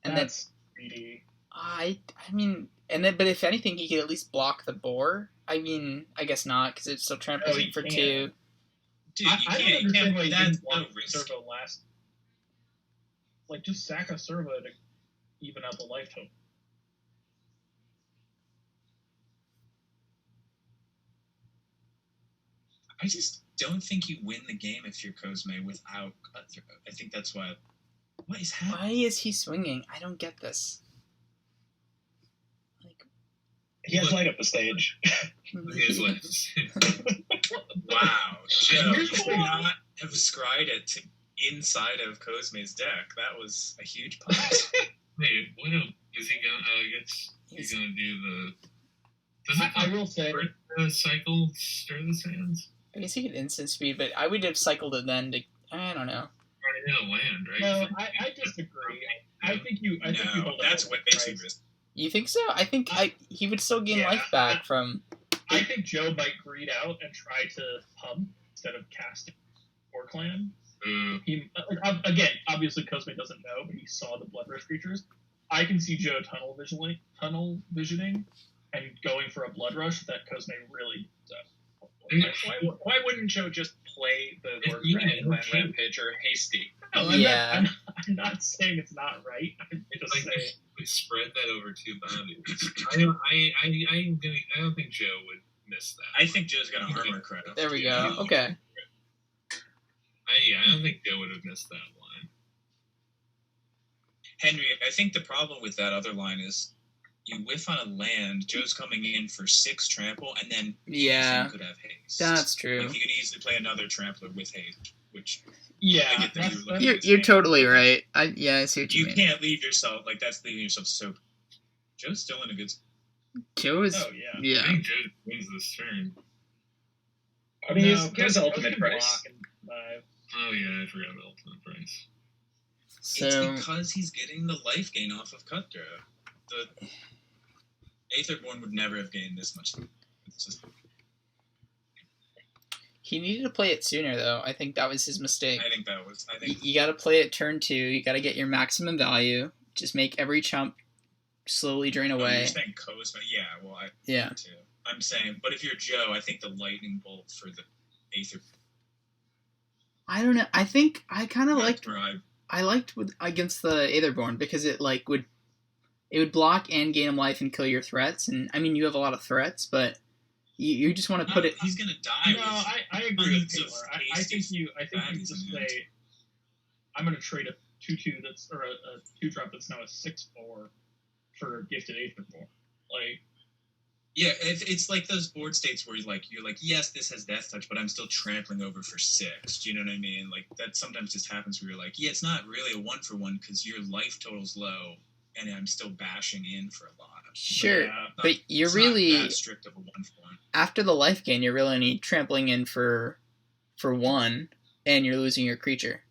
And That's greedy. I mean, and then, but if anything, he could at least block the boar. I mean, I guess not, because it still tramples Oh, it he for can. 2. Dude, I you don't can't. understand why he That's didn't no want risk. Servo last. Like, just sack a Servo to even out the life total. I just don't think you win the game if you're Cosme without cutthroat. I think that's why. What is happening? Why is he swinging? I don't get this. Like, He has light up the stage. His lips. Wow, Joe, you Here's should why. not have scryed it to inside of Cosme's deck. That was a huge punch. Wait, what is he gonna? I guess he's gonna do the. Does I it will say, cycle stir the sands? I guess he could instant speed, but I would have cycled it then to. I don't know. Right in a land, right? no, I disagree. I think you. I think you No, hold that's up way with too price. risky. You think so? I think he would still gain Yeah. life back from. I think Joe might greed out and try to pump instead of casting or clan. He again, obviously Cosme doesn't know, but he saw the blood rush creatures. I can see Joe tunnel visioning and going for a blood rush that Cosme really does. Why wouldn't Joe just play the Lord Clan Rampage or Hasty? No, I'm not saying it's not right. I'm just saying we spread that over 2 bounties. I don't think Joe would miss that. I think Joe's gonna armor credit. There we go. Okay. I don't think Joe would have missed that line. Henry, I think the problem with that other line is you whiff on a land, Joe's coming in for 6 trample, and then he could have haste. That's true. Like, he could easily play another trampler with haste, which you're totally right. I see what you mean. You can't leave yourself like that's leaving yourself so. Joe's still in a good. Joe is. Oh I think Joe wins this turn. I mean, he has ultimate price. Oh yeah, I forgot about ultimate price. So, it's because he's getting the life gain off of Cutthroat. The Aetherborn would never have gained this much. It's just. He needed to play it sooner, though. I think that was his mistake. I think you got to play it turn 2. You got to get your maximum value. Just make every chump slowly drain away. You're saying Cosme, yeah. Well, too. I'm saying, but if you're Joe, I think the lightning bolt for the Aether. I don't know. I think I kind of liked. Drive. I liked against the Aetherborn because it would block and gain him life and kill your threats. And I mean, you have a lot of threats, but. You just want to put it. He's gonna die. No, I agree with Taylor. I think you just say, I'm gonna trade a 2/2 that's or a 2-drop that's now a 6/4 for gifted Aetherborn. Like, yeah, it's like those board states where you're like, yes, this has death touch, but I'm still trampling over for 6. Do you know what I mean? Like that sometimes just happens where you're like, yeah, it's not really a 1-for-1 because your life total's low, and I'm still bashing in for a lot. Sure, but you're really not that strict of a 1-for-1. After the life gain, you're really only trampling in for 1, and you're losing your creature.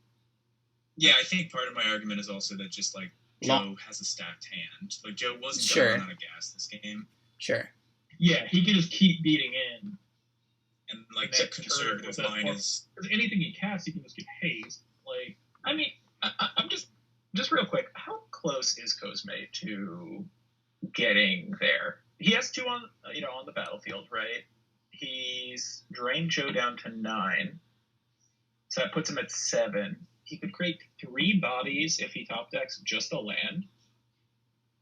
Yeah, I think part of my argument is also that just like Joe has a stacked hand. Like Joe wasn't going on a gas this game. Sure. Yeah, he can just keep beating in. And like the conservative line is anything he casts, he can just get haste. Like, I mean, I'm just real quick. How close is Cosme to getting there? He has 2 on the battlefield, right? He's drained Joe down to 9, so that puts him at 7. He could create 3 bodies if he top decks just a land,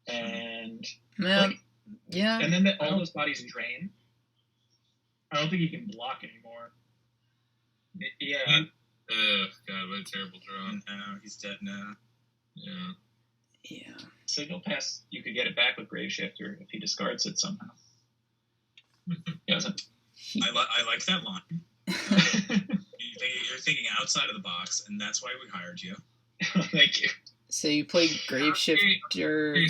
and and then all those bodies drain. I don't think he can block anymore. Yeah. Oh god, what a terrible draw! No, he's dead now. Yeah. Yeah. Signal Pass, you could get it back with Graveshifter if he discards it somehow. He doesn't. I like that line. You're thinking outside of the box, and that's why we hired you. Thank you. So you play Graveshifter.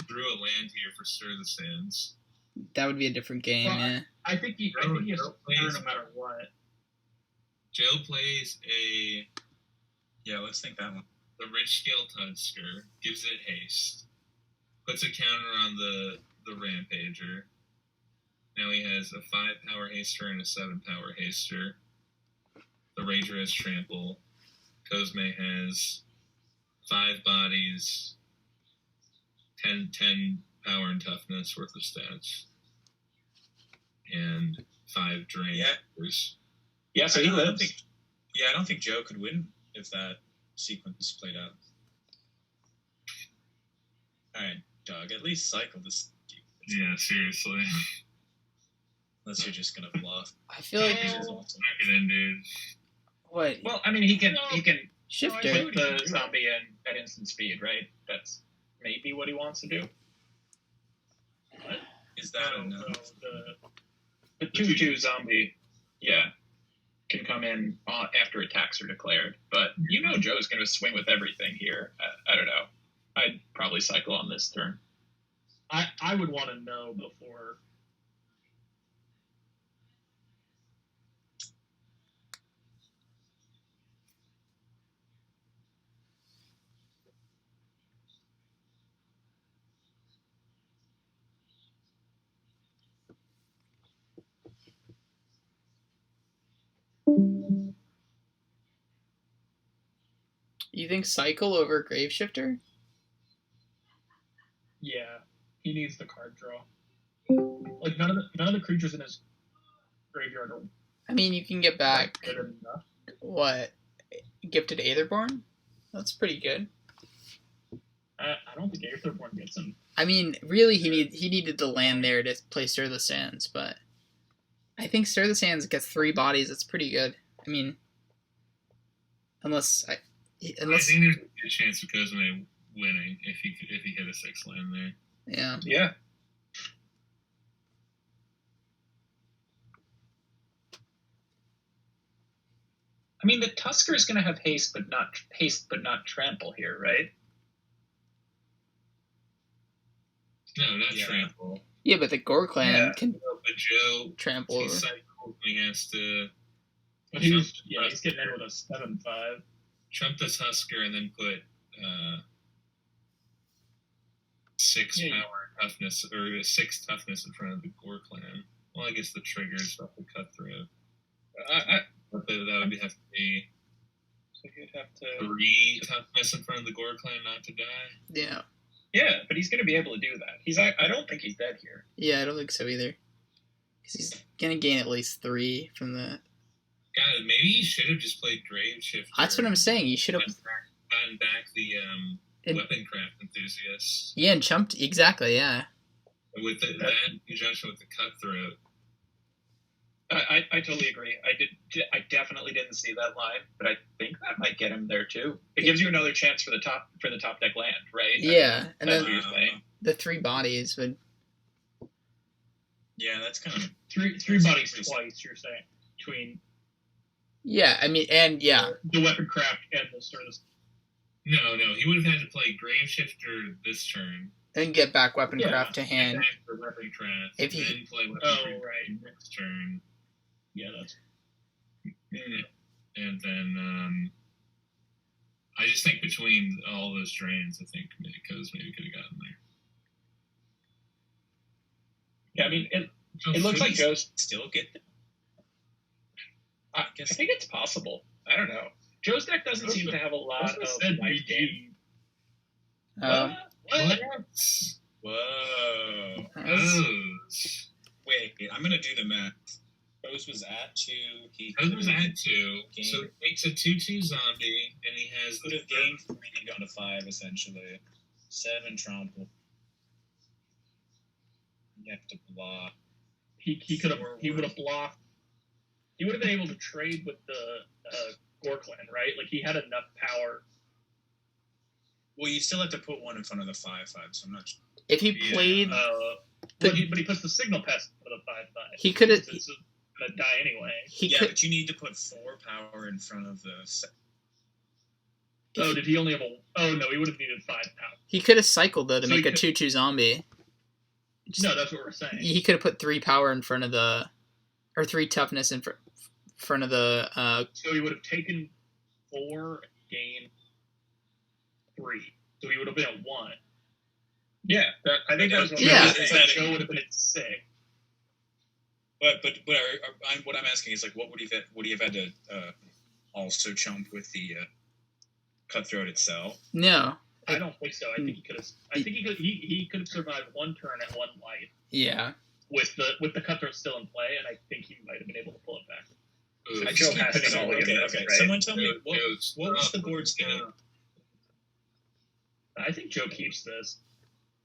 Drew a land here for Stir the Sands. That would be a different game, yeah. I think he has to play no matter what. Joe plays a... Yeah, let's think that one. The Rich Scale Tusker, gives it haste, puts a counter on the Rampager. Now he has a 5-power haster and a 7-power haster. The Rager has trample. Cosme has 5 bodies, 10 power and toughness worth of stats, and 5 drain. Yeah, so he lives. I don't think Joe could win if that sequence played out. Alright, Doug, at least cycle this. Yeah, seriously. Unless you're just gonna bluff. I feel like Back it in, dude. What? Well, I mean, he can Shifter. put the zombie in at instant speed, right? That's maybe what he wants to do. What? Is that a no? The 2/2 zombie, can come in after attacks are declared. But Joe's going to swing with everything here. I don't know. I'd probably cycle on this turn. I would want to know before. You think Cycle over Graveshifter? Yeah, he needs the card draw. Like none of the creatures in his graveyard are I mean, you can get back good enough. what? Gifted Aetherborn? That's pretty good. I don't think Aetherborn gets him. I mean, really, he needed the land there to play Stir the Sands, but I think Stir the Sands gets 3 bodies. That's pretty good. I mean, unless I think there's a good chance of Cosme winning if he hit a 6 land there. Yeah. Yeah. I mean, the Tusker is going to have haste, but not trample here, right? No, not trample. Yeah, but the Gore Clan can But Joe trample over. He has to. But he's getting in with a 7/5. Trump the Tusker and then put 6 power toughness or 6 toughness in front of the Gore Clan. Well, I guess the triggers have to cut through. But that would have to be. So you'd have to 3 toughness in front of the Gore Clan not to die. Yeah. Yeah, but he's going to be able to do that. I don't think he's dead here. Yeah, I don't think so either. Because he's going to gain at least 3 from the... God, maybe he should have just played Grave Shifter. That's what I'm saying. You should have... Gotten back the Weaponcraft Enthusiasts. Yeah, and jumped... Exactly, yeah. With that in conjunction with the Cutthroat. I totally agree. I definitely didn't see that line, but I think that might get him there too. It gives you another chance for the top deck land, right? Yeah, and that's then what you're saying. The 3 bodies would... Yeah, that's kind of... Three bodies twice, you're saying, between... Yeah, I mean, and yeah. The Weaponcraft and the Stardust. No, he would have had to play Grave Shifter this turn. And get back Weaponcraft to hand. Back for Weaponcraft, If he... then play Weaponcraft right. next turn. Yeah, that's... And then, I just think between all those drains, I think Cosme maybe could have gotten there. Yeah, I mean, it looks like Joe's still get them. I think it's possible. I don't know. Joe's deck doesn't seem to have a lot of life gain. Oh. What? Whoa. Wait, I'm going to do the math. Rose was at 2. Rose was at 2. So it makes a 2/2 zombie, and he has... Could have gained 3 and gone to 5, essentially. 7 trample. You have to block. He would have blocked. He would have been able to trade with the Gore Clan, right? Like, he had enough power. Well, you still have to put 1 in front of the 5/5, so I'm not sure. If he played... but he puts the Signal Pest for the 5/5. He could have... It's going to die anyway. But you need to put 4 power in front of the... Oh, did he only have a... Oh, no, he would have needed 5 power. He could have cycled, though, to make a 2/2 zombie. No, that's what we're saying. He could have put 3 power in front of the... Or 3 toughness in front of the... So he would have taken 4 and gained 3. So he would have been at 1. Yeah, I think that was what Joe would have been at 6. But what I'm asking is, like, what would he have had to also chump with the Cutthroat itself? No. I don't think so. I think he could have. He could have survived 1 turn at 1 life. Yeah. With the Cutthroat still in play, and I think he might have been able to pull it back. Joe has it all okay. Right? Someone tell me what was the board's game? I think Joe keeps this.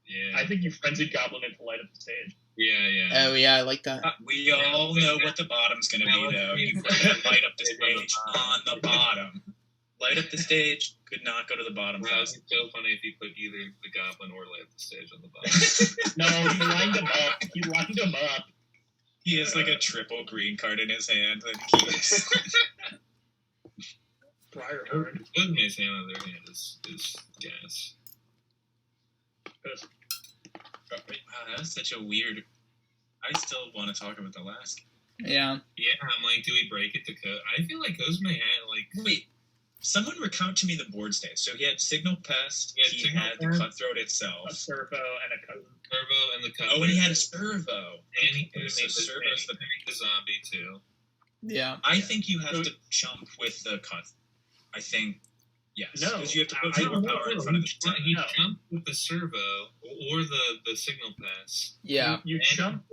Yeah. I think you Frenzied Goblin it to light up the stage. Yeah. Oh, yeah, I like that. We all know what the bottom's going to be, though. You light up the stage on the bottom. Light up the stage, could not go to the bottom. That was so funny if you put either the Goblin or light up the stage on the bottom. No, he lined him up. He has like a triple green card in his hand that he keeps. Briarheart. Cosme's hand on their hand is gas. Wow, that's such a weird... I still want to talk about the last game. Yeah. Yeah, I'm like, do we break it to I feel like Cosme had, like... Wait, someone recount to me the board state. So he had Signal Pest, he had the Cutthroat itself. A Servo and a Cousin. Servo and the Cutthroat. Oh, and he had a Servo. And he could have made Servo's the zombie, too. Yeah. I think you have to jump with the Cut. I think Yes, No, because you have to put I- more power in front of the He tank. No. jumped with the servo or the signal pass. Yeah. You chump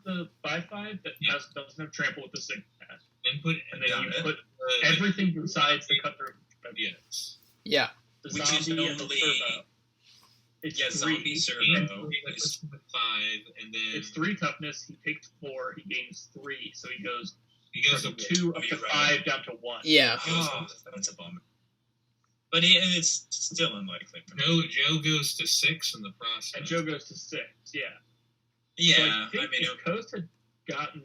the 5/5 that doesn't have trample with the signal pass, Then put and then Got you it. put everything besides the cut through. yes. Yeah. The Which is zombie and the only- servo. It's Yeah, 3. zombie servo That puts is him at 5, and then It's 3 toughness. He takes 4. He gains 3, so he goes he goes from up 2 up Oh, to you're right. 5 down to 1. Yeah. Oh, that's a bummer. But it's still unlikely. For me. Joe goes to 6 in the process. And Joe goes to 6. Yeah. Yeah, So I I think mean, if Coast had gotten,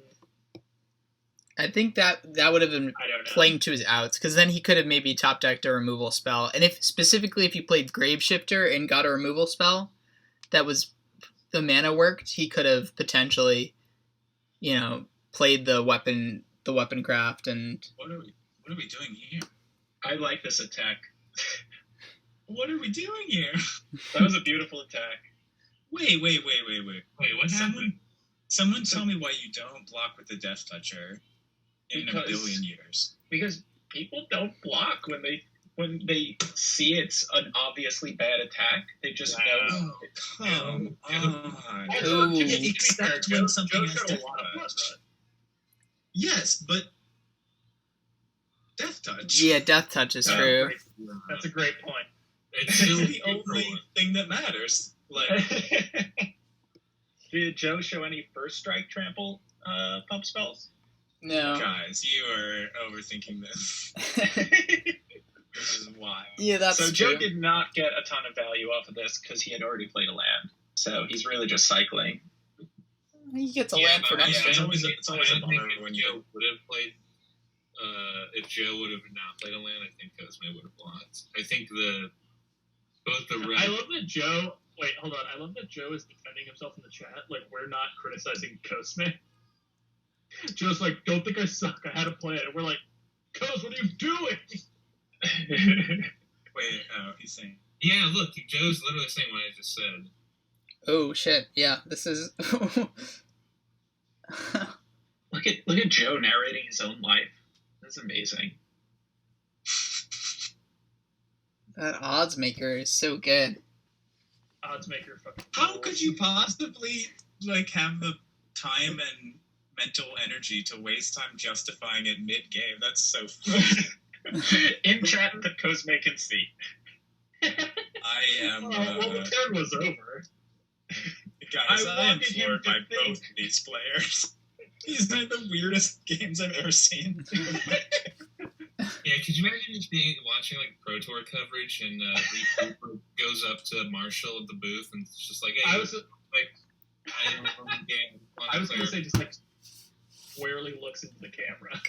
I think that would have been I don't know. playing to his outs, because then he could have maybe top decked a removal spell. And if you played Grave Shifter and got a removal spell that was the mana worked, he could have potentially, played the weapon craft and what are we doing here? I like this attack. What are we doing here? That was a beautiful attack. Wait, Wait, what happened? Someone tell me why you don't block with the Death Toucher in a Because- billion years. Because people don't block when they see it's an obviously bad attack. They just know. Oh, come on. Also, Ooh. to be fair, Except Joe when something Joe has showed a Death lot of blood. Touch. Yes, but Death Touch. yeah, Death Touch is Yeah. true. That's a great point. It's It's still the only thing that matters. Like, Did Joe show any first strike trample pump spells? No. guys, you are overthinking this. This is wild. Yeah, that's So true. Joe did not get a ton of value off of this because he had already played a land. So he's really just cycling. He gets a Yeah, land for but next yeah, game. it's always a bummer when you. Joe would have played. If Joe would have not played a land, I think Cosme would have blocked. I think both the red. I love that Joe. Wait, hold on. I love that Joe is defending himself in the chat. Like, we're not criticizing Cosme. Joe's like, don't think I suck. I had a plan. And we're like, Cos, what are you doing? Wait, he's saying. Yeah, look, Joe's literally saying what I just said. Oh shit! Yeah, this is. Look at Joe narrating his own life. That's amazing. That odds maker is so good. Odds maker fucking. How rules. could you possibly have the time and mental energy to waste time justifying it mid-game? That's so funny. In chat, the Cosme can see. I am, Well, the turn was over. guys, I am wanted him floored to by think. both of these players. These are the weirdest games I've ever seen. Yeah, could you imagine just watching like Pro Tour coverage and Reed Cooper goes up to Marshall at the booth and it's just like, hey, I was I don't know the game. I was gonna say just like squarely looks into the camera.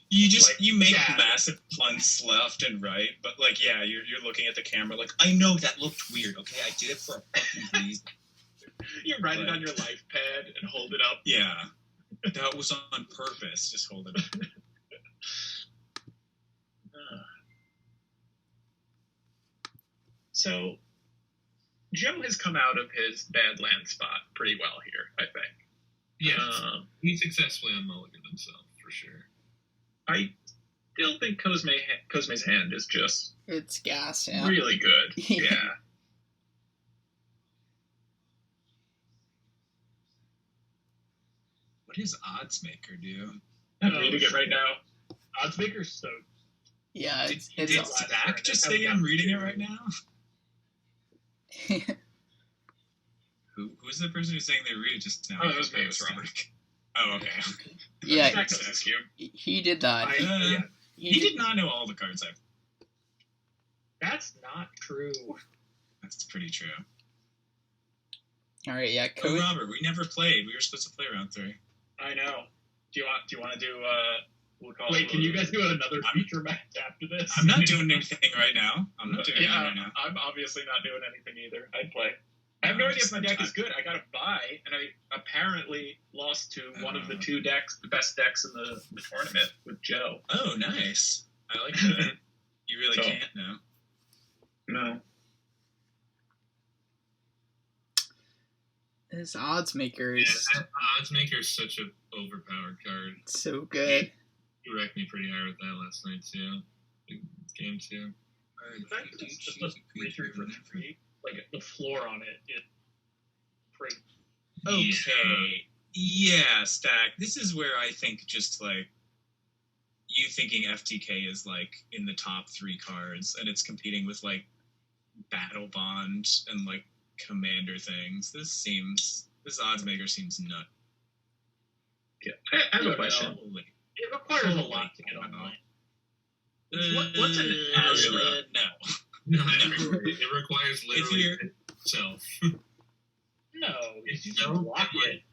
You make yeah. massive punts left and right, but you're looking at the camera like, I know that looked weird, okay? I did it for a fucking reason. You write it on your life pad and hold it up. Yeah. That was on purpose. Just hold it up. So, Joe has come out of his bad land spot pretty well here, I think. Yeah, he successfully unmulliganed himself for sure. I still think Cosme's hand is just It's gas. Yeah. really good. Yeah. Yeah. What does Oddsmaker do? I'm reading it right now. Odds maker's so. Yeah, Did it's Zach just say I'm reading it right now? Who's the person who's saying they read it just now? Oh, that was me. It was Robert. Oh, okay. yeah. Zach knows this cube. He did that. Yeah. He did not know all the cards I've. That's not true. That's pretty true. All right. Yeah. Oh, Robert, we never played. We were supposed to play round 3. I know. Do you want to do we'll call Wait, it can you guys do another I'm- feature match after this? I'm not doing anything right now. I'm not doing anything Yeah, right now. I'm obviously not doing anything either. I'd play. I have no idea if my deck is good. I got to buy, and I apparently lost to one of the two decks, the best decks in the tournament with Joe. Oh, nice. I like that. You really So- can't now. No. This odds maker Yeah, is that Oddsmaker is such an overpowered card. so good. You wrecked me pretty hard with that last night too. game 2. The fact that it's just a 3-3 for 3, like the floor on it is pretty. Okay. Yeah, Stack. This is where I think just like you thinking FTK is like in the top 3 cards, and it's competing with like Battle Bond and like Commander things. This odds maker seems nut. Yeah. I have a question. It requires a lot to get online. What's an Azra? No, it requires literally itself. No, it's just block it.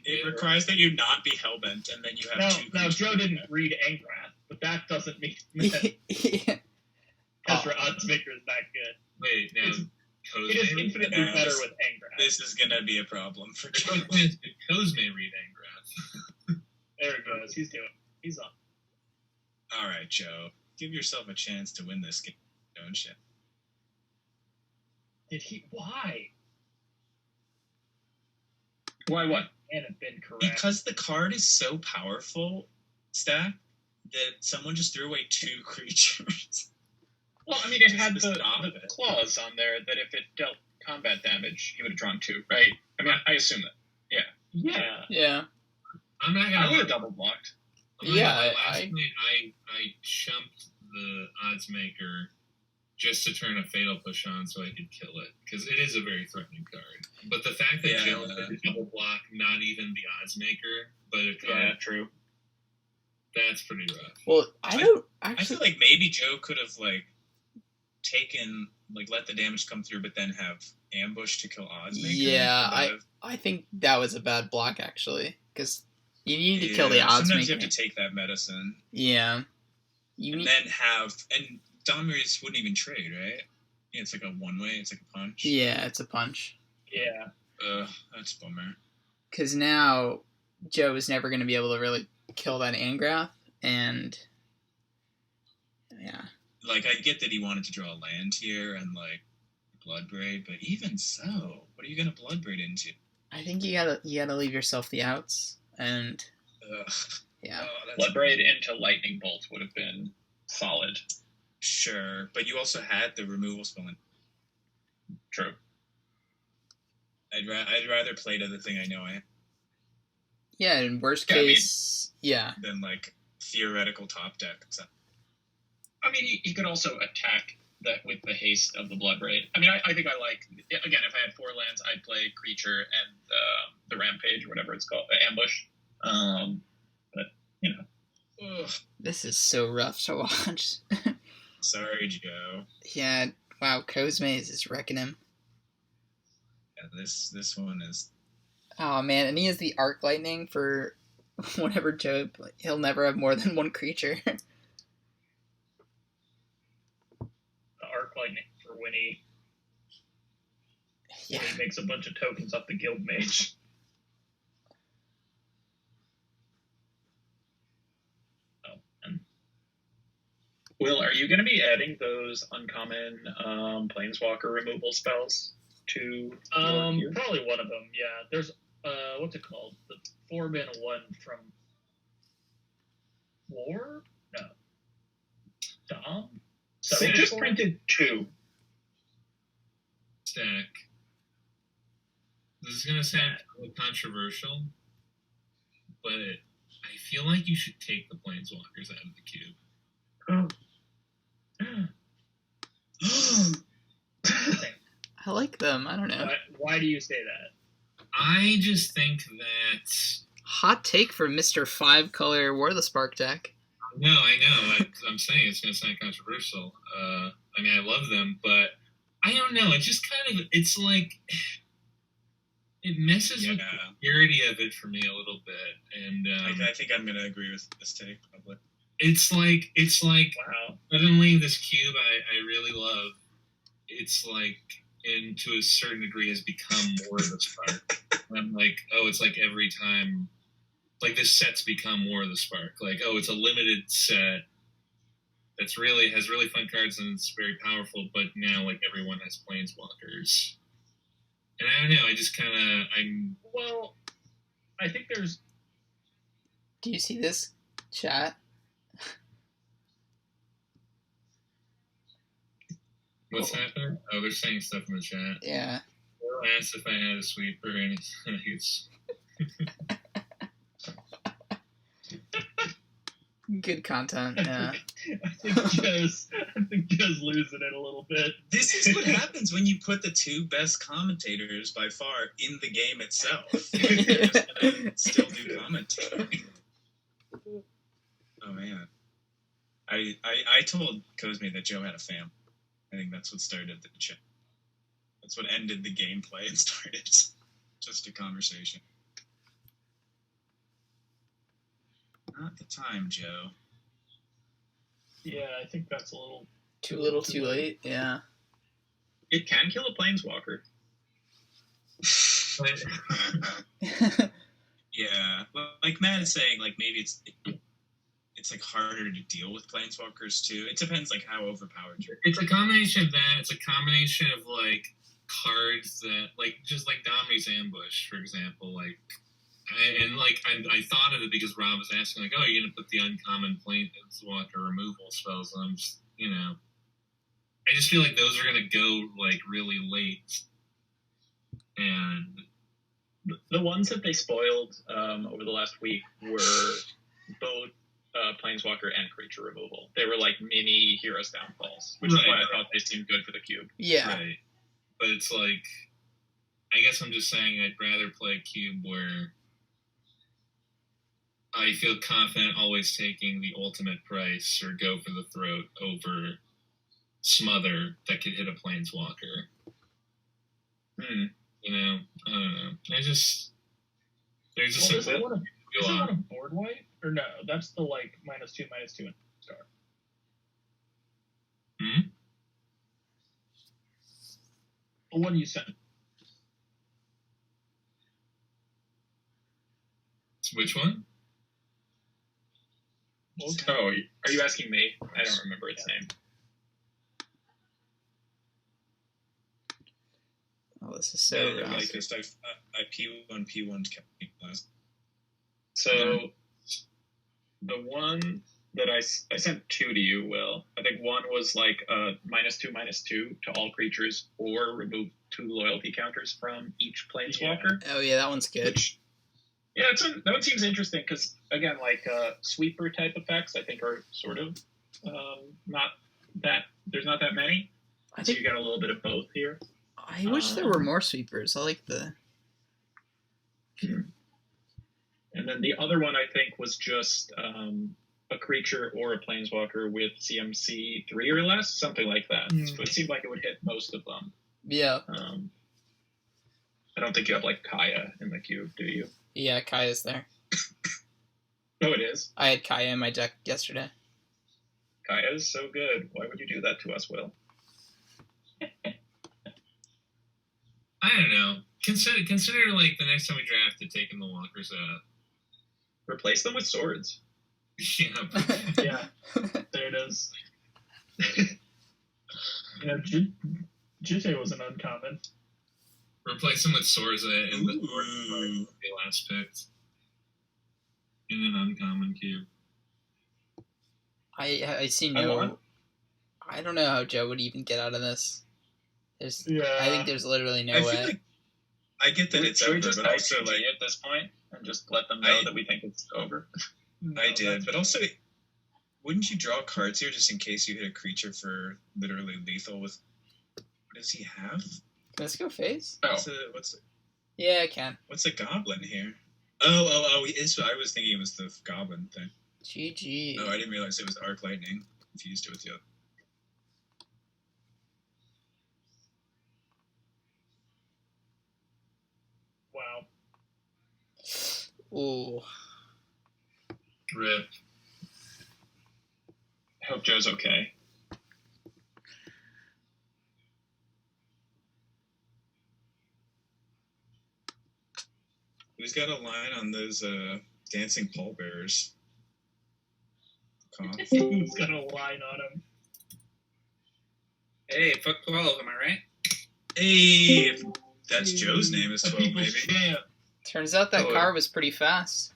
It requires that you not be hellbent, and then you have two. Now, Joe didn't read Angrath, but that doesn't mean that Ezra Oddsmaker is that good. Wait, now It is infinitely better with Angrath. This is gonna be a problem for Joe. Cosme read Angrath. There he goes. He's up. All right, Joe. Give yourself a chance to win this game, don't you? Did he? Why? Why what? And have been correct. Because the card is so powerful, Stack, that someone just threw away 2 creatures. Well, I mean, it had the clause on there that if it dealt combat damage, he would have drawn 2, right? I mean, I assume that. Yeah. Yeah. I'm not I gonna. would have double blocked. Yeah, Last night I chumped the odds maker just to turn a fatal push on so I could kill it, because it is a very threatening card. But the fact that Joe did the double block, not even the odds maker, but a card, Yeah, true. that's pretty rough. Well, I don't I actually. feel like maybe Joe could have like taken let the damage come through, but then have ambush to kill odds maker. Yeah, I think that was a bad block actually, because you need to kill the odds sometimes maker. you have to take that medicine. Yeah. And then and Domirius wouldn't even trade, right? Yeah, it's like a one-way, it's like a punch. Yeah, it's a punch. Yeah. That's a bummer. Because now Joe is never going to be able to really kill that Angrath, and yeah. Like, I get that he wanted to draw a land here and, like, Bloodbraid, but even so, what are you going to Bloodbraid into? I think you gotta leave yourself the outs, and yeah. Bloodbraid into Lightning Bolt would have been solid. Sure, but you also had the removal spell. True. I'd rather play to the thing I know I have. Yeah, in worst case, than, like, theoretical top deck. So. I mean, he could also attack that with the haste of the Bloodbraid. I mean, I think I like, again, if I had 4 lands, I'd play Creature and the Rampage, or whatever it's called, Ambush. But, you know. Ugh. This is so rough to watch. Sorry, Joe. Yeah, wow, Cosme is just wrecking him. Yeah, this one is... Oh, man, and he has the Arc Lightning for whatever Joe... He'll never have more than 1 creature. Arc Lightning for Winnie. Yeah. He makes a bunch of tokens off the Guild Mage. Will, are you going to be adding those uncommon Planeswalker removal spells to probably one of them, yeah. There's, what's it called? The 4-mana one from War? No. Dom? So they just printed 2. Stack. This is going to sound controversial, but I feel like you should take the Planeswalkers out of the cube. I like them. I don't know. Why do you say that? I just think that... Hot take for Mr. 5-color War of the Spark deck. No, I know. I'm saying it's going to sound controversial. I mean, I love them, but I don't know. It just kind of... It's like... It messes with the purity of it for me a little bit. And I think I'm going to agree with this take, probably. It's like wow. Suddenly this cube I really love, it's like, and to a certain degree has become more of the Spark. I'm like, oh, it's like every time, like this set's become more of the Spark. Like, oh, it's a limited set that's has really fun cards and it's very powerful, but now like everyone has Planeswalkers. And I don't know, I just kind of, Well, I think there's... Do you see this, chat? What's happening? Oh, they're saying stuff in the chat. Yeah. Will asked if I had a sweeper, and he's Good content, yeah. I think Joe's losing it a little bit. This is what happens when you put the two best commentators by far in the game itself. They're just gonna still do commentary. Oh man. I told Cosme that Joe had a fam. I think that's what started the chat. That's what ended the gameplay and started just a conversation. Not the time, Joe. Yeah, I think that's a little too late. Yeah. It can kill a planeswalker. Yeah, like Matt is saying, like maybe it's like harder to deal with planeswalkers too. It depends like how overpowered you're. It's a combination of that. It's a combination of like cards that like just like Domini's Ambush, for example. Like, I thought of it because Rob was asking like, oh, you're gonna put the uncommon planeswalker removal spells on. I just feel like those are gonna go like really late, and The ones that they spoiled over the last week were both planeswalker and creature removal. They were like mini Heroes Downfalls, which is why I thought they seemed good for the cube. Yeah. right. But it's like, I guess I'm just saying I'd rather play a cube where I feel confident always taking the ultimate price or go for the throat over smother that could hit a planeswalker. You know, I don't know. There's just Is it one of board wipe? Or no, that's the like -2/-2 and star. The one you sent. Which one? Oh, are you asking me? I don't remember its name. Oh, this is so Yeah, rough. like just I P1 last. So the one that I sent two to you, Will. I think one was like -2/-2 to all creatures, or remove 2 loyalty counters from each planeswalker. Oh yeah, that one's good. Which, yeah, that one seems interesting because again, like sweeper type effects, I think are sort of not that. There's not that many. So you got a little bit of both here. I wish there were more sweepers. I like the. And then the other one I think was just a creature or a planeswalker with CMC 3 or less, something like that. So it seemed like it would hit most of them. Yeah. I don't think you have like Kaya in the cube, do you? Yeah, Kaya's there. No, it is. I had Kaya in my deck yesterday. Kaya is so good. Why would you do that to us, Will? I don't know. Consider like the next time we draft it, taking the walkers out. Replace them with swords. Yeah. Yeah, there it is. Jite was an uncommon. Replace them with Sorza and the they last picked in an uncommon cube. I see no. I don't know how Joe would even get out of this. I think there's literally no way. Like, I get that it's Should over, we just but also ICG like at this point and just let them know that we think it's over? I did, but also, wouldn't you draw cards here just in case you hit a creature for literally lethal with? What does he have? Let's go face. Oh, Yeah, I can. What's a goblin here? Oh! He is. I was thinking it was the goblin thing. GG. No, I didn't realize it was arc lightning. Confused it with the other. Wow. Ooh. Rip. I hope Joe's okay. Who's got a line on those dancing pallbearers? Who's got a line on him? Hey, fuck 12, am I right? Hey, if that's Joe's name is 12, maybe. Turns out that car was pretty fast.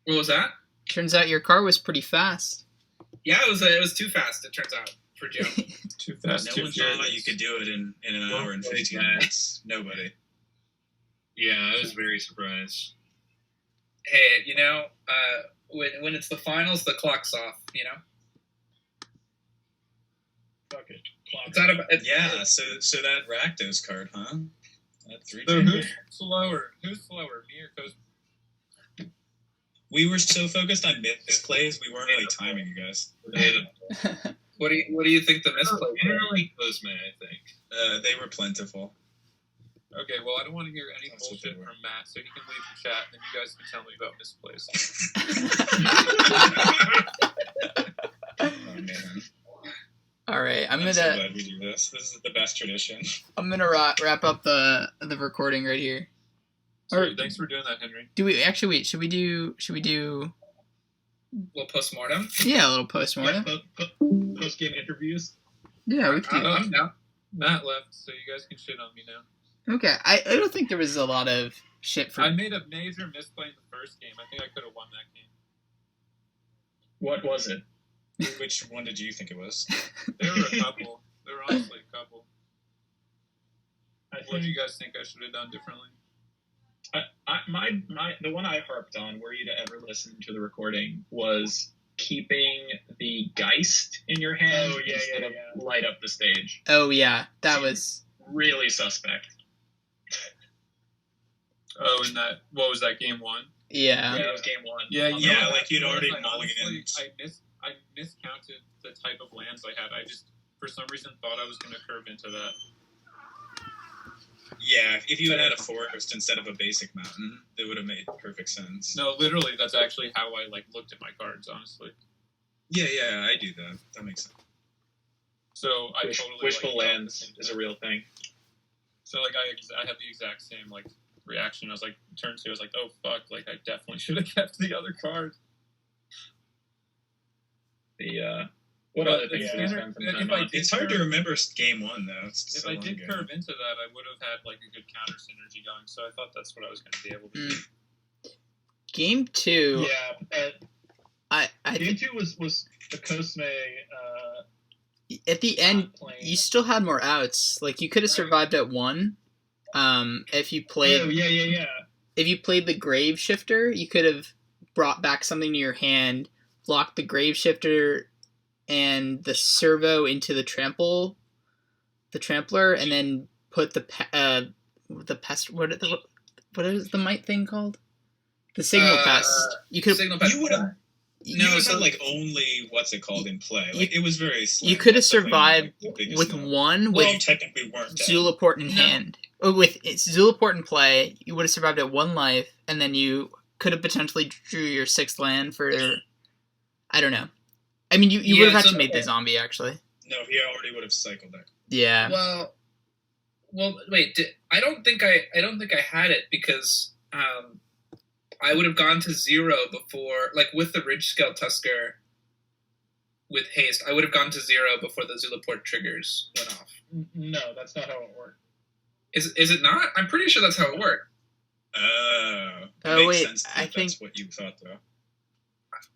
What was that? Turns out your car was pretty fast. Yeah, it was too fast, it turns out. for Joe. Too fast, No too one furious. thought you could do it in an hour and 15 minutes. Nobody. Yeah, I was very surprised. Hey, when it's the finals, the clock's off. Fuck it. Clock. It's out of Yeah, so that Rakdos card, huh? That 3 So chamber. who's slower? Who's slower, me or Cosme? We were so focused on misplays, we weren't really timing you guys. What do you think the misplay? Generally Cosme, I think. They were plentiful. Okay, well, I don't want to hear any That's what bullshit they were. from Matt, so he can leave the chat, and then you guys can tell me about misplays. Oh man, All right, I'm I'm so gonna glad we do this. This is the best tradition. wrap up the recording right here. Sorry, thanks for doing that, Henry. Do we actually wait? Should we do? Well, postmortem. Yeah, a little postmortem. Post game interviews. Yeah, we could do. I'm down. Matt left, so you guys can shit on me now. Okay, I don't think there was a lot of shit for. I made a major misplay in the first game. I think I could have won that game. What was it? Which one did you think it was? There were a couple. There were honestly a couple. I What do you think guys think I should have done differently? the one I harped on, were you to ever listen to the recording, was keeping the Geist in your hand Oh, yeah, instead yeah, of yeah. light up the stage. Oh yeah, that was. Really suspect. Oh, and that, what was that, game one? Yeah. Yeah, it was game one. Yeah, Yeah, know, like you'd already I mulliganed. I miscounted the type of lands I had. I just, for some reason, thought I was going to curve into that. Yeah, if you had a forest instead of a basic mountain, it would have made perfect sense. No, literally, that's actually how I looked at my cards, honestly. Yeah, I do that. That makes sense. So I Wishful thought the lands same is thing. a real thing. So I had the exact same reaction. I was like, turn 2, I was like, oh fuck, I definitely should have kept the other card. What But other things it's did you standard- spend some if time I on? did It's hard to curve- remember game one though. It's If so I long did ago. curve into that, I would have had a good counter synergy going. So I thought that's what I was going to be able to do. Game 2. Yeah. I Game think 2 was the Cosme. at the end not playing. you still had more outs. Like you could have survived at 1. If you played Oh yeah. if you played the Grave Shifter, you could have brought back something to your hand, locked the Grave Shifter and the servo into the trampler, and then put the pest. What is the mite thing called? The signal pest. You could Signal pest. You would have. you No, would it's have not only what's it called in play. It was very. Slim. you could have That's definitely, survived the biggest with note. one Well, with you technically weren't dead. Zulaport in hand. Or with Zulaport in play, you would have survived at 1 life, and then you could have potentially drew your 6th land for. I don't know. I mean, you would have had to make the zombie actually. No, he already would have cycled that. Yeah. Well, wait. I don't think I had it because I would have gone to 0 before, with the Ridge Scale Tusker with haste. I would have gone to 0 before the Zulaport triggers went off. No, that's not how it worked. Is it not? I'm pretty sure that's how it worked. Oh, Oh, makes wait, sense that I that's think- what you thought though.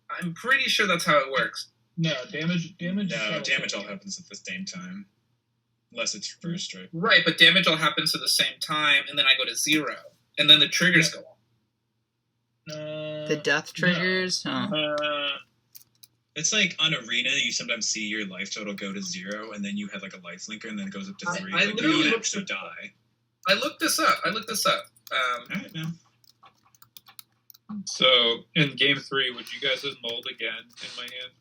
I'm pretty sure that's how it works. No, damage. No, damage all happens at the same time, unless it's first strike. Right, but damage all happens at the same time, and then I go to 0, and then the triggers go off. The death triggers. Oh. It's like on Arena, you sometimes see your life total go to 0, and then you have a life linker, and then it goes up to 3. I you literally don't looked actually die. I looked this up. Alright, now. So in game 3, would you guys have mulled again in my hand?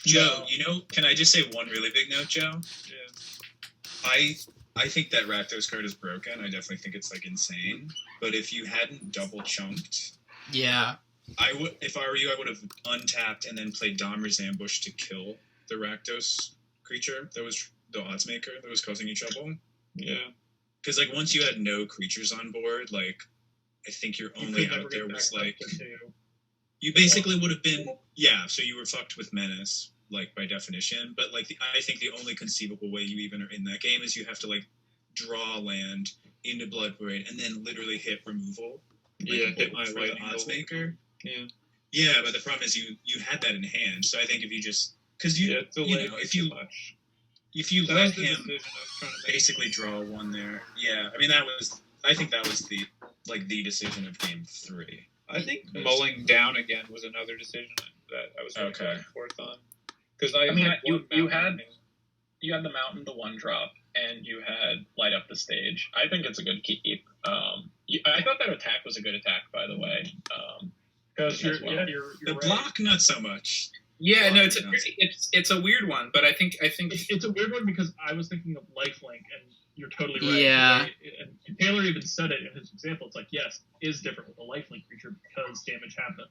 Joe, can I just say one really big note, Joe? Yeah. I think that Rakdos card is broken. I definitely think it's insane. But if you hadn't double chunked, Yeah. if I were you, I would have untapped and then played Dahmer's Ambush to kill the Rakdos creature that was the odds maker that was causing you trouble. Yeah. Because once you had no creatures on board, I think your only out there was you basically would have been so you were fucked with Menace by definition. But I think the only conceivable way you even are in that game is you have to draw land into Blood Parade and then literally hit removal. Yeah, hit my for the lightning odds bolt. maker. Yeah. Yeah, but the problem is you had that in hand. So I think if you just because Yeah, it's if you much. if you That let was the him decision I was trying to make. basically draw one there, yeah. I mean, I think that was the decision of game 3. I think mulling down again was another decision that I was really Okay. back and forth on. Because I mean, had one you mountain. had the mountain, the 1-drop, and you had light up the stage. I think it's a good keep. I thought that attack was a good attack, by the way. Because you're The right. block, not so much. Yeah, no, Block, it's a weird one, but I think It's a weird one because I was thinking of lifelink, and you're totally right. Yeah. And Taylor even said it in his example. It's like, yes, it is different with a lifelink creature because damage happens.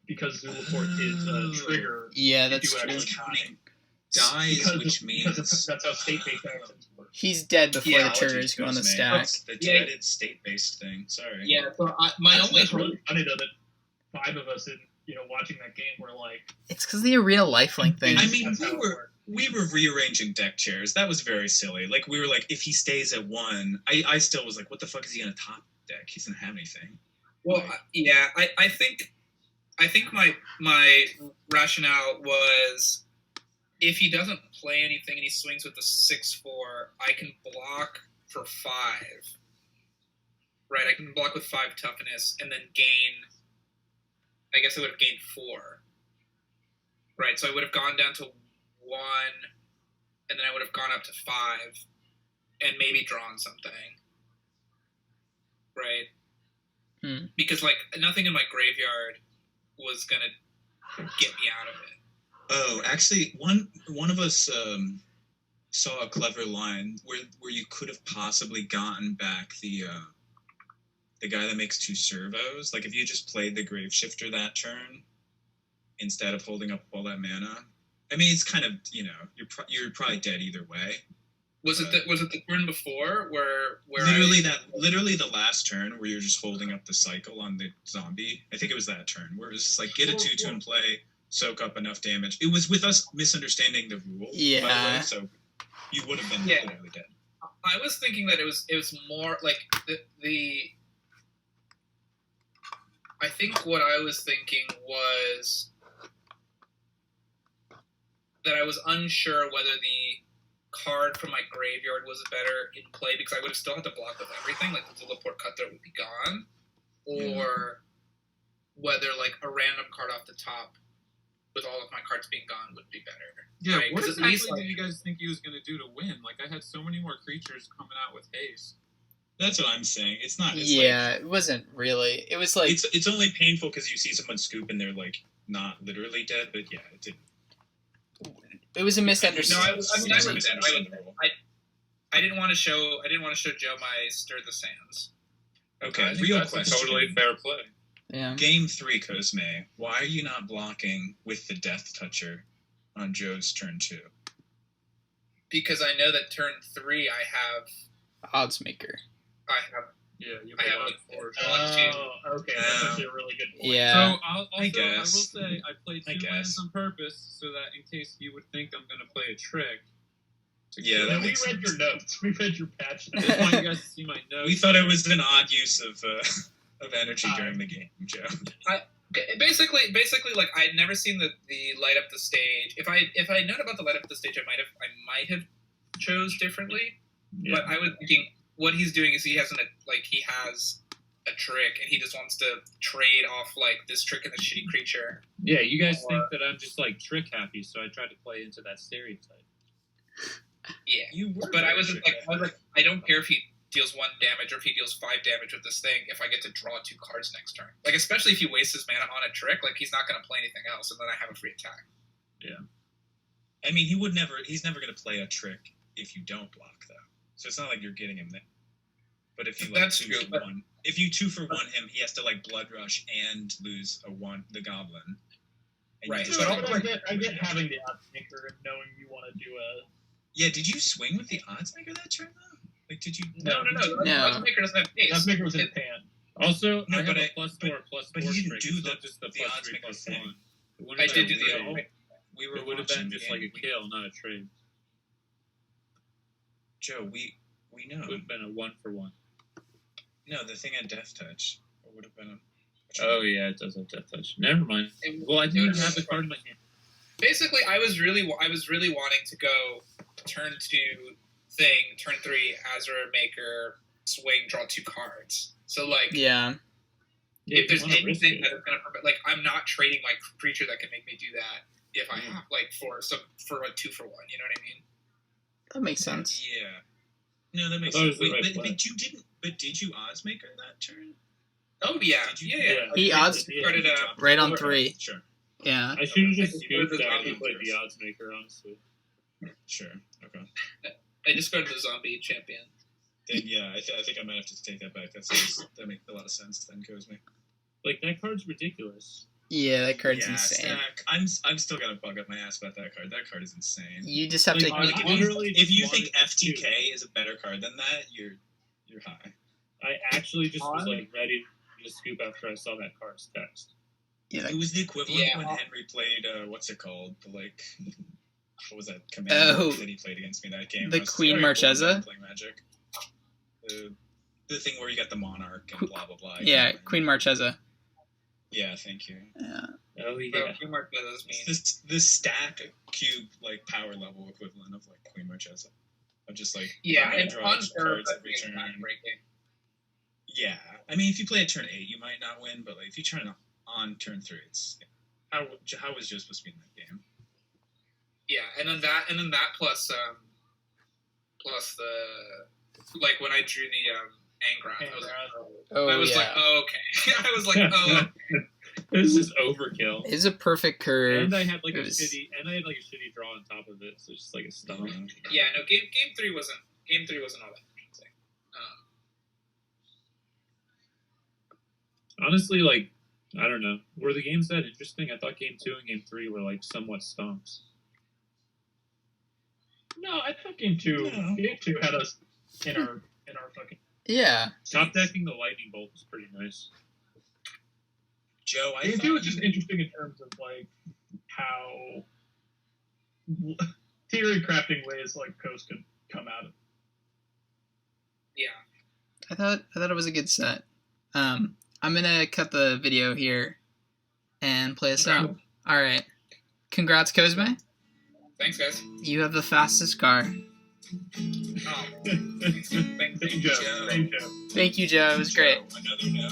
Because Zulaport is a trigger. Yeah, you that's do true. actually Counting die. dies, Because which means that's how state-based actions work. He's dead before Yeah, the triggers go on the Cosme. stack. It's the Yeah. dreaded state-based thing. Sorry. yeah. So my That's only what's really funny though that 5 of us in watching that game were like, It's because the arena lifelink thing. I mean, that's how it works. we were rearranging deck chairs. That was very silly. Like, we were like, if he stays at 1, I still was like, what the fuck is he gonna top deck? He doesn't have anything. Well, yeah, I think my rationale was if he doesn't play anything and he swings with the 6/4, I can block for 5. Right, I can block with 5 toughness and then gain. I guess I would have gained 4. Right, so I would have gone down to 1, and then I would have gone up to 5, and maybe drawn something. Right. Because like nothing in my graveyard was gonna get me out of it. Oh, actually, one of us saw a clever line where you could have possibly gotten back the guy that makes 2 servos. Like, if you just played the Grave Shifter that turn instead of holding up all that mana. I mean, it's kind of, you're probably dead either way. Was it the turn before where literally the last turn where you're just holding up the cycle on the zombie? I think it was that turn where it was just like, get a 2/2 and play, soak up enough damage. It was with us misunderstanding the rule, by the Yeah. way, so you would have been Yeah. literally dead. I was thinking that it was more like the I think what I was thinking was that I was unsure whether the card from my graveyard was better in play because I would have still had to block with everything, like the Zulaport Cutthroat would be gone, or whether like a random card off the top with all of my cards being gone would be better. Yeah, right? what 'Cause at exactly least, did you guys think he was going to do to win? Like, I had so many more creatures coming out with haste. That's what I'm saying. It's not. It's Yeah, it wasn't really. It was like it's only painful because you see someone scoop and they're like not literally dead, but yeah, it didn't. it was a misunderstanding. No, I didn't want to show Joe my stir the sands. Okay, I think real that's a question. totally fair play. Yeah. Game 3, Cosme. Why are you not blocking with the Death Toucher on Joe's turn 2? Because I know that turn 3 I have Odds maker. Yeah, you I have have a force. Okay, that's actually a really good point. Yeah. So I will say I played 2 lands on purpose so that in case you would think I'm going to play a trick. Yeah, Yeah, that we makes read sense. your notes. We read your patch I notes. just want you guys to see my notes. We thought it was an odd use of energy during the game, Joe. basically like I had never seen the light up the stage. If I had known about the light up the stage, I might have chose differently. Yeah. But I was thinking what he's doing is he has a trick and he just wants to trade off like this trick and this shitty creature. Yeah, you guys think that I'm just like trick happy, so I tried to play into that stereotype. Yeah. You were But I very was tricky. like, I don't care if he deals 1 damage or if he deals 5 damage with this thing if I get to draw 2 cards next turn. Like, especially if he wastes his mana on a trick, like he's not going to play anything else, and then I have a free attack. I mean, he's never going to play a trick if you don't block, though. So it's not like you're getting him there. But if you like That's 2 true, for but- 1, if you 2 for 1 him, he has to like Blood Rush and lose the Goblin. And you Right, just but don't- I'll- I get having the odds maker and knowing you want to do a. Yeah, did you swing with the Odds Maker that turn though? Like, did you? No. No. Oddsmaker doesn't have Odds haste. maker was in the pan. Also, No, I have but a I- +4/+4 but he didn't trick. do It's the- not just the the odds +3/+1. maker thing. It wouldn't I have did been do the real. We were It would have watching been the just like a game. kill, not a trade. Joe, we know. It would have been a 1-for-1. No, the thing had Death Touch. It would have been a. Oh yeah, it does have Death Touch. Never mind. Well, I didn't even have the card in my hand. Basically, I was really wanting to go turn 2 thing, turn 3 Azure Maker, swing, draw 2 cards. So like, Yeah. if there's anything that is gonna permit, like, I'm not trading my creature that can make me do that if I have like for a 2-for-1. You know what I mean? That makes sense. Yeah. No, that makes That was sense. the right play. But did you Oddsmaker that turn? Oh yeah, Did you? yeah. He odds Started right on 3. Sure. Yeah. I should have just Okay. scooped that Zombie and played the odds maker, honestly. Sure. Okay. I discarded the zombie champion. Then yeah, I think I might have to take that back. That makes a lot of sense. Then Cosme. Like, that card's ridiculous. Yeah, that card's Yeah, insane. Stack. I'm still gonna bug up my ass about that card. That card is insane. You just have Like, to. I Like, literally if you just think wanted to FTK is a better card than that, you're high. I actually just was, like, ready to scoop after I saw that card's text. Yeah, It was the equivalent Yeah. when Henry played what's it called? What was that commander that he played against me that game? the I was Queen very bored Marchesa? playing Magic. The thing where you got the monarch and blah blah blah. Yeah, Queen Marchesa. Yeah, thank you. Yeah. Oh, Yeah. yeah. King Mark does mean. This stack cube like power level equivalent of like Queen Marchesa. Of just like Yeah, I'm gonna and draw on cards turn, every turn. Yeah, I mean if you play at turn 8, you might not win, but like if you turn on turn 3, it's how was Joe supposed to be in that game? Yeah, and then that plus the like when I drew the Angrath, I was like, oh, okay. I was like, oh. This is overkill. It's a perfect curve. And I had like It a was- shitty draw on top of it, so it's just like a stomp. Yeah, no, game 3 wasn't all that interesting. Honestly, like, I don't know. Were the games that interesting? I thought game 2 and game 3 were like somewhat stomps. No, I thought game 2 had us in our fucking. Yeah. Top decking the lightning bolt was pretty nice. Joe, I Game thought 2 was just interesting in terms of like how theory crafting ways like Coast could come out of. Yeah. I thought it was a good set. I'm gonna cut the video here and play us out. All right. Congrats, Cosme. Thanks, guys. You have the fastest car. Oh, thanks, Thank you, Joe. Thank you, Joe. It was great. Another no.